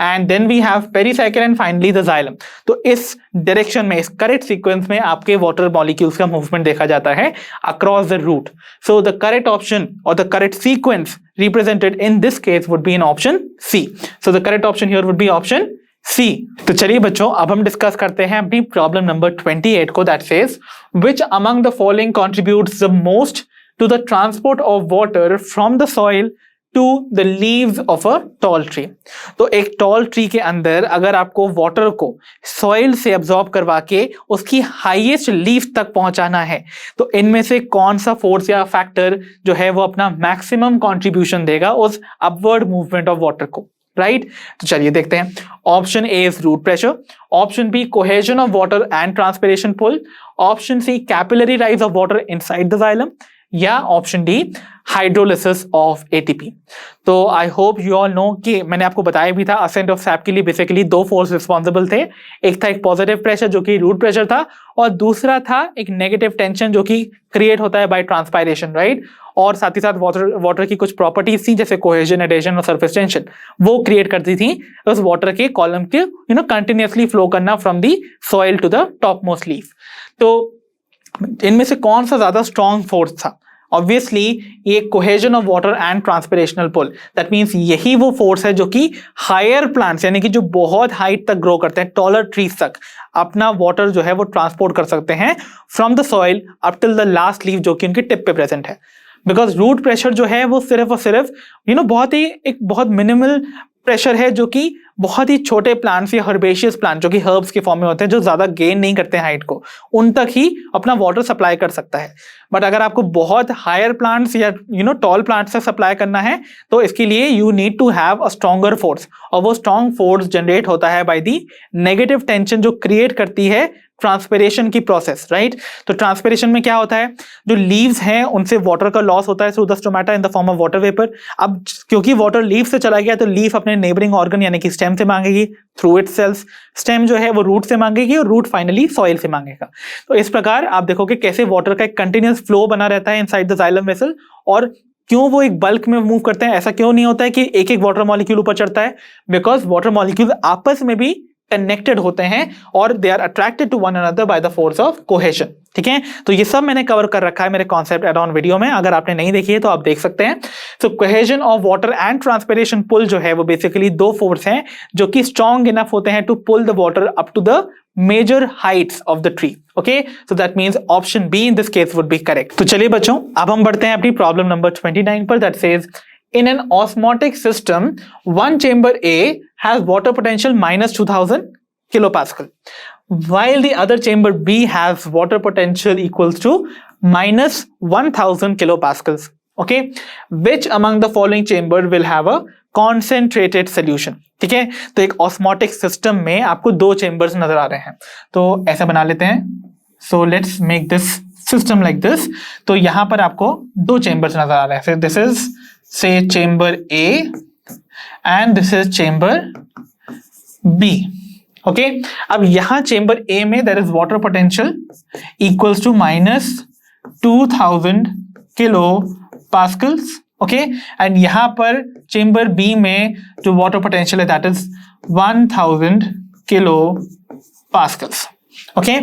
and then we have pericycle and finally the xylem. तो इस डायरेक्शन में, इस करेक्ट सीक्वेंस में आपके वाटर मॉलिक्यूल्स का मूवमेंट देखा जाता है across the root. So the correct option और the correct sequence represented in this case would be in option C. So the correct option here would be option C. तो चलिए बच्चों अब हम डिस्कस करते हैं अपनी प्रॉब्लम नंबर 28 को, that says which among the following contributes the most to the transport of water from the soil to the leaves of a tall tree. तो एक टॉल ट्री के अंदर अगर आपको वाटर को सॉइल से अब्सॉर्ब करवा के उसकी हाईएस्ट लीफ तक पहुंचाना है तो इनमें से कौन सा फोर्स या फैक्टर जो है वो अपना मैक्सिमम कंट्रीब्यूशन देगा उस अपवर्ड मूवमेंट ऑफ वाटर को, राइट। तो चलिए देखते हैं। Option A is root pressure, option B cohesion of water and transpiration pull, option C capillary rise of water inside the xylem, या option D hydrolysis of ATP. तो I hope you all know कि मैंने आपको बताया भी था असेंट ऑफ सैप के लिए बेसिकली दो फोर्स रिस्पॉन्सिबल थे। एक था एक पॉजिटिव प्रेशर जो कि रूट प्रेशर था, और दूसरा था एक नेगेटिव टेंशन जो कि क्रिएट होता है बाय ट्रांसपायरेशन, राइट। और साथ ही साथ वाटर की कुछ प्रॉपर्टीज थी जैसे कोहेजन, एडेशन और सरफेस टेंशन, वो क्रिएट करती थी उस वाटर के कॉलम के कंटिन्यूअसली फ्लो करना from the soil to the top most leaf. तो इनमें से कौन सा ज्यादा स्ट्रॉन्ग फोर्स था? ऑब्वियसली ये cohesion of water and transpirational pull, that means यही वो फोर्स है जो कि हायर प्लांट्स यानी कि जो बहुत हाइट तक ग्रो करते हैं, टॉलर ट्रीज तक अपना वाटर जो है वो ट्रांसपोर्ट कर सकते हैं from the soil up till the last leaf जो कि उनके टिप पे प्रेजेंट है। बिकॉज रूट प्रेशर जो है वो सिर्फ और सिर्फ बहुत मिनिमल प्रेशर है जो कि बहुत ही छोटे प्लांट्स या हर्बेशियस प्लांट जो कि हर्ब्स के फॉर्म में होते हैं, जो ज्यादा गेन नहीं करते हैं हाइट को, उन तक ही अपना वाटर सप्लाई कर सकता है। बट अगर आपको बहुत हायर प्लांट्स या टॉल प्लांट्स तक सप्लाई करना है तो इसके लिए you need to have a stronger force, और वो स्ट्रॉन्ग फोर्स जनरेट होता है बाय दी नेगेटिव टेंशन जो क्रिएट करती है ट्रांसपिरेशन की प्रोसेस, राइट। तो ट्रांसपिरेशन में क्या होता है, जो लीव्स हैं उनसे वाटर का लॉस होता है through the stomata in the form of water vapour. अब क्योंकि वाटर लीफ से चला गया तो लीफ अपने नेबरिंग ऑर्गन यानी कि स्टेम से मांगेगी थ्रू इट सेल्स, स्टेम जो है वो रूट से मांगेगी और रूट फाइनली सॉइल से मांगेगा। तो इस प्रकार आप देखोगे कैसे वाटर का एक कंटिन्यूअस फ्लो बना रहता है इनसाइड द जाइलम वेसल। और क्यों वो एक बल्क में मूव करते हैं, ऐसा क्यों नहीं होता है कि एक एक वाटर मॉलिक्यूल ऊपर चढ़ता है, बिकॉज वाटर मॉलिक्यूल आपस में भी कनेक्टेड होते हैं और they are attracted to one another by the force of cohesion. ठीक है, तो ये सब मैंने कवर कर रखा है मेरे कॉन्सेप्ट एड ऑन वीडियो में, अगर आपने नहीं देखी है तो आप देख सकते हैं। तो cohesion of water and transpiration pull जो है वो बेसिकली दो फोर्स हैं जो कि स्ट्रॉन्ग इनफ होते हैं to pull the water up to the major heights of the tree. Okay, so that means option B in this case would be correct. तो चलिए बच्चों, अब हम बढ़ते हैं अपनी प्रॉब्लम नंबर 29 पर, that says in an osmotic system one chamber A has water potential minus 2000 kilopascal while the other chamber B has water potential equals to minus 1000 kilopascals. Okay, which among the following chamber will have a concentrated solution? ठीक है, तो एक osmotic system में आपको दो chambers नजर आ रहे हैं, तो ऐसा बना लेते हैं। So let's make this system like this। तो यहां पर आपको दो chambers नजर आ रहे हैं। So this is say chamber A and this is chamber B। okay, अब यहां chamber A में there is water potential equals to minus 2000 kilopascals। okay, and यहां पर chamber B में जो water potential है that is 1000 kilopascals। okay,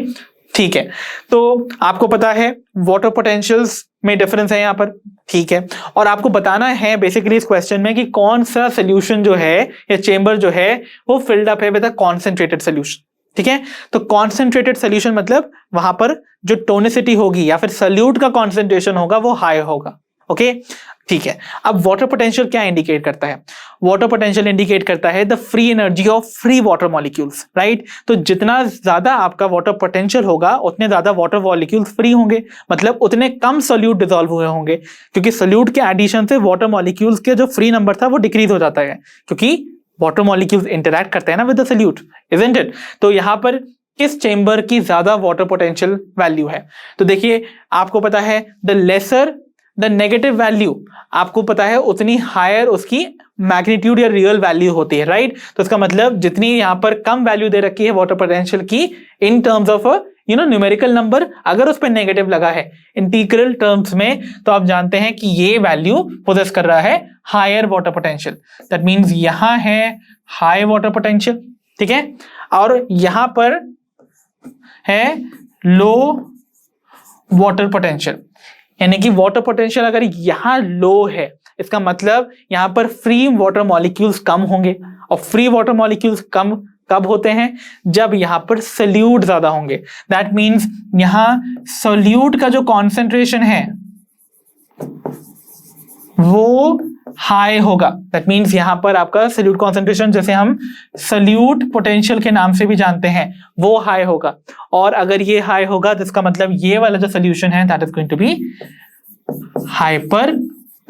ठीक है, तो आपको पता है वाटर पोटेंशियल्स में डिफरेंस है यहाँ पर, ठीक है, और आपको बताना है बेसिकली इस क्वेश्चन में कि कौन सा सोल्यूशन जो है या चेंबर जो है वो फिल्ड अप है विद अ कॉन्सेंट्रेटेड सोल्यूशन। ठीक है, तो कॉन्सेंट्रेटेड सोल्यूशन मतलब वहां पर जो टोनिसिटी होगी या फिर सल्यूट का कॉन्सेंट्रेशन होगा वो हाई होगा। ओके, ठीक है, अब वाटर पोटेंशियल क्या इंडिकेट करता है? वाटर पोटेंशियल इंडिकेट करता है the free energy of free water molecules, right. तो जितना ज्यादा आपका वाटर पोटेंशियल होगा उतने ज्यादा वाटर मॉलिक्यूल्स फ्री होंगे, मतलब उतने कम सोल्यूट डिसॉल्व हुए होंगे, क्योंकि सोल्यूट के एडिशन से वाटर मॉलिक्यूल्स के जो फ्री नंबर था वो डिक्रीज हो जाता है, क्योंकि वाटर मॉलिक्यूल्स इंटरैक्ट करते हैं ना with the solute, isn't it. तो यहां पर किस चेंबर की ज्यादा वाटर पोटेंशियल वैल्यू है? तो देखिए, आपको पता है the lesser the negative value, आपको पता है उतनी हायर उसकी मैग्नीट्यूड या रियल वैल्यू होती है, राइट। तो इसका मतलब जितनी यहां पर कम वैल्यू दे रखी है वाटर पोटेंशियल की in terms of numerical number, अगर उस पर नेगेटिव लगा है इंटीग्रल टर्म्स में, तो आप जानते हैं कि ये वैल्यू पोजेस कर रहा है higher water potential. That means यहां है हाई वाटर पोटेंशियल, ठीक है, और यहां पर है लो वाटर पोटेंशियल, यानी कि वाटर पोटेंशियल अगर यहां लो है इसका मतलब यहां पर फ्री वाटर मॉलिक्यूल्स कम होंगे, और फ्री वाटर मॉलिक्यूल्स कम कब होते हैं? जब यहां पर सोल्यूट ज्यादा होंगे। दैट मींस यहां सोल्यूट का जो कॉन्सेंट्रेशन है वो हाई होगा। दैट मींस यहां पर आपका सोल्यूट कॉन्सेंट्रेशन, जैसे हम सोल्यूट पोटेंशियल के नाम से भी जानते हैं, वो हाई होगा, और अगर ये हाई होगा तो इसका मतलब ये वाला जो सोल्यूशन है that is going to be hypertonic.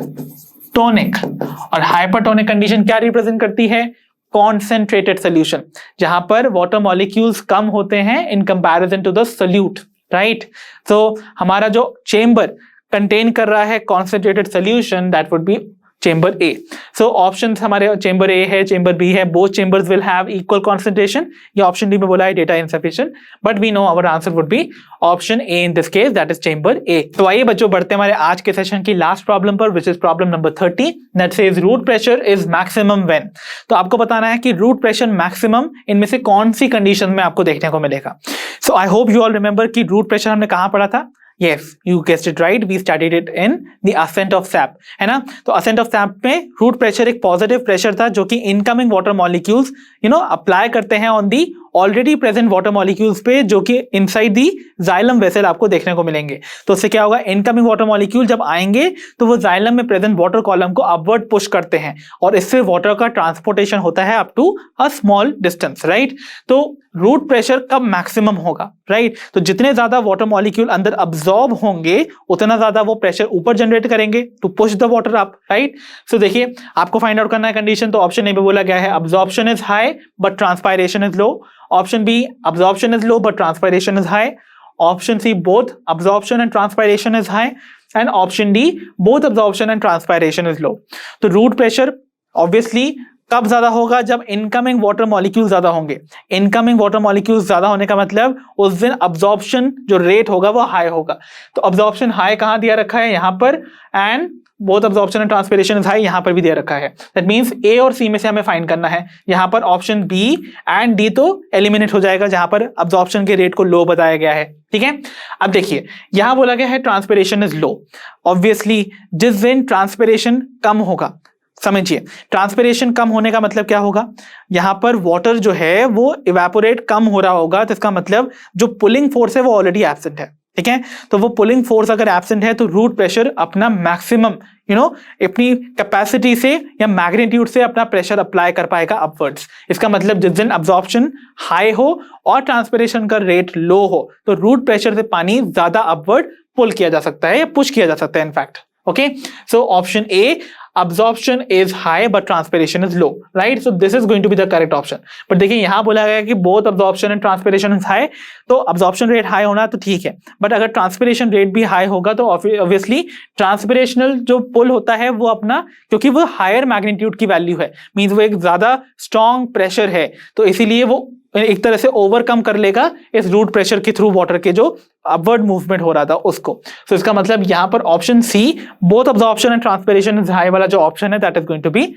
और हाइपरटोनिक कंडीशन क्या रिप्रेजेंट करती है? कॉन्सेंट्रेटेड सोल्यूशन, जहां पर वाटर मॉलिक्यूल्स कम होते हैं in comparison to the solute, right. तो हमारा जो चेंबर कंटेन कर रहा है concentrated solution, that would be chamber A. So option हमारे चेंबर ए है, चेंबर बी है, both chambers will have equal concentration. ये ऑप्शन डी में बोला है data insufficient, but we know our answer would be option A in this case, that is chamber A. तो आइए बच्चों बढ़ते हमारे आज के सेशन की लास्ट प्रॉब्लम पर, which is problem number 30, that says root pressure is maximum when. तो आपको बताना है कि रूट प्रेशर मैक्सिमम इनमें से कौन सी कंडीशन में आपको देखने को मिलेगा। So I hope you all remember कि रूट प्रेशर हमने कहां पढ़ा था। Yes, you guessed it right. We studied it in the ascent of sap, है ना। तो ascent of sap में रूट प्रेशर एक पॉजिटिव प्रेशर था जो कि इनकमिंग वाटर मॉलिक्यूल्स अप्लाई करते हैं on the already present water molecules पे, जो कि इनसाइड दी जाइलम वेसल आपको देखने को मिलेंगे। तो उससे क्या होगा, इनकमिंग वाटर मॉलिक्यूल जब आएंगे तो वो जाइलम में प्रेजेंट वाटर कॉलम को अपवर्ड पुश करते हैं और इससे वाटर का ट्रांसपोर्टेशन होता है up to a small distance, right. तो रूट प्रेशर कब मैक्सिमम होगा, राइट। तो जितने ज्यादा वाटर मॉलिक्यूल अंदर अब्सॉर्ब होंगे उतना ज्यादा वो प्रेशर ऊपर जनरेट करेंगे to push the water up, right. So देखिए आपको फाइंड आउट करना है कंडीशन। तो ऑप्शन ए में बोला गया है absorption is high but transpiration is low. Option B absorption is low but transpiration is high. Option C both absorption and transpiration is high. And option D both absorption and transpiration is low. तो रूट प्रेशर ऑब्वियसली कब ज्यादा होगा, जब इनकमिंग वाटर मॉलिक्यूल ज्यादा होंगे। इनकमिंग वाटर मॉलिक्यूल ज्यादा होने का मतलब उस दिन अब्सॉर्प्शन जो रेट होगा वो हाई होगा। तो अब्सॉर्प्शन हाई कहां दिया रखा है, यहां पर, and both absorption and transpiration is high यहां पर भी दे रखा है। दैट मींस ए और सी में से हमें फाइंड करना है। यहां पर ऑप्शन बी एंड डी तो एलिमिनेट हो जाएगा जहां पर अब्सॉर्प्शन के रेट को लो बताया गया है, ठीक है। अब देखिए यहां बोला गया है ट्रांसपिरेशन इज लो। ऑब्वियसली जिस दिन ट्रांसपिरेशन कम होगा, समझिए ट्रांसपिरेशन कम होने का मतलब क्या होगा, यहां पर वाटर जो है वो इवेपोरेट कम हो रहा होगा, तो इसका मतलब जो पुलिंग फोर्स है वो ऑलरेडी एब्सेंट है, ठीक है। तो वो पुलिंग फोर्स अगर एब्सेंट है तो रूट प्रेशर अपना मैक्सिमम अपनी कैपेसिटी से या मैग्नीट्यूड से अपना प्रेशर अप्लाई कर पाएगा अपवर्ड्स। इसका मतलब जिस दिन अब्सॉर्प्शन हाई हो और ट्रांसपिरेशन का रेट लो हो तो रूट प्रेशर से पानी ज्यादा अपवर्ड पुल किया जा सकता है या पुश किया जा सकता है in fact, okay. So option A absorption is high but transpiration is low, right? So this is going to be the correct option. but देखिए यहां बोला गया कि both absorption and transpiration is high, तो absorption rate high होना तो ठीक है, but अगर transpiration rate भी high होगा तो obviously transpirational जो pull होता है वो अपना, क्योंकि वो higher magnitude की value है, means वो एक ज्यादा strong pressure है, तो इसीलिए वो एक तरह से ओवरकम कर लेगा इस रूट प्रेशर के थ्रू वाटर के जो अपवर्ड मूवमेंट हो रहा था उसको। सो इसका मतलब यहां पर option C both absorption and transpiration is high वाला जो ऑप्शन है that is going to be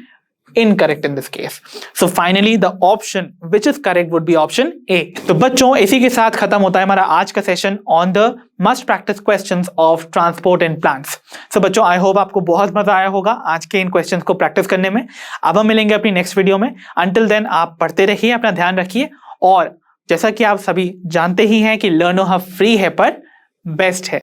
incorrect in this case. So finally the option which is correct would be option A. तो बच्चों इसी के साथ खत्म होता है हमारा आज का session on the must practice questions of transport in plants. So बच्चों आई होप आपको बहुत मजा आया होगा आज के इन क्वेश्चंस को प्रैक्टिस करने में। अब हम मिलेंगे अपनी नेक्स्ट वीडियो में। अंटिल देन आप पढ़ते रहिए, अपना ध्यान रखिए, और जैसा कि आप सभी जानते ही हैं कि लर्नो हब फ्री है पर बेस्ट है।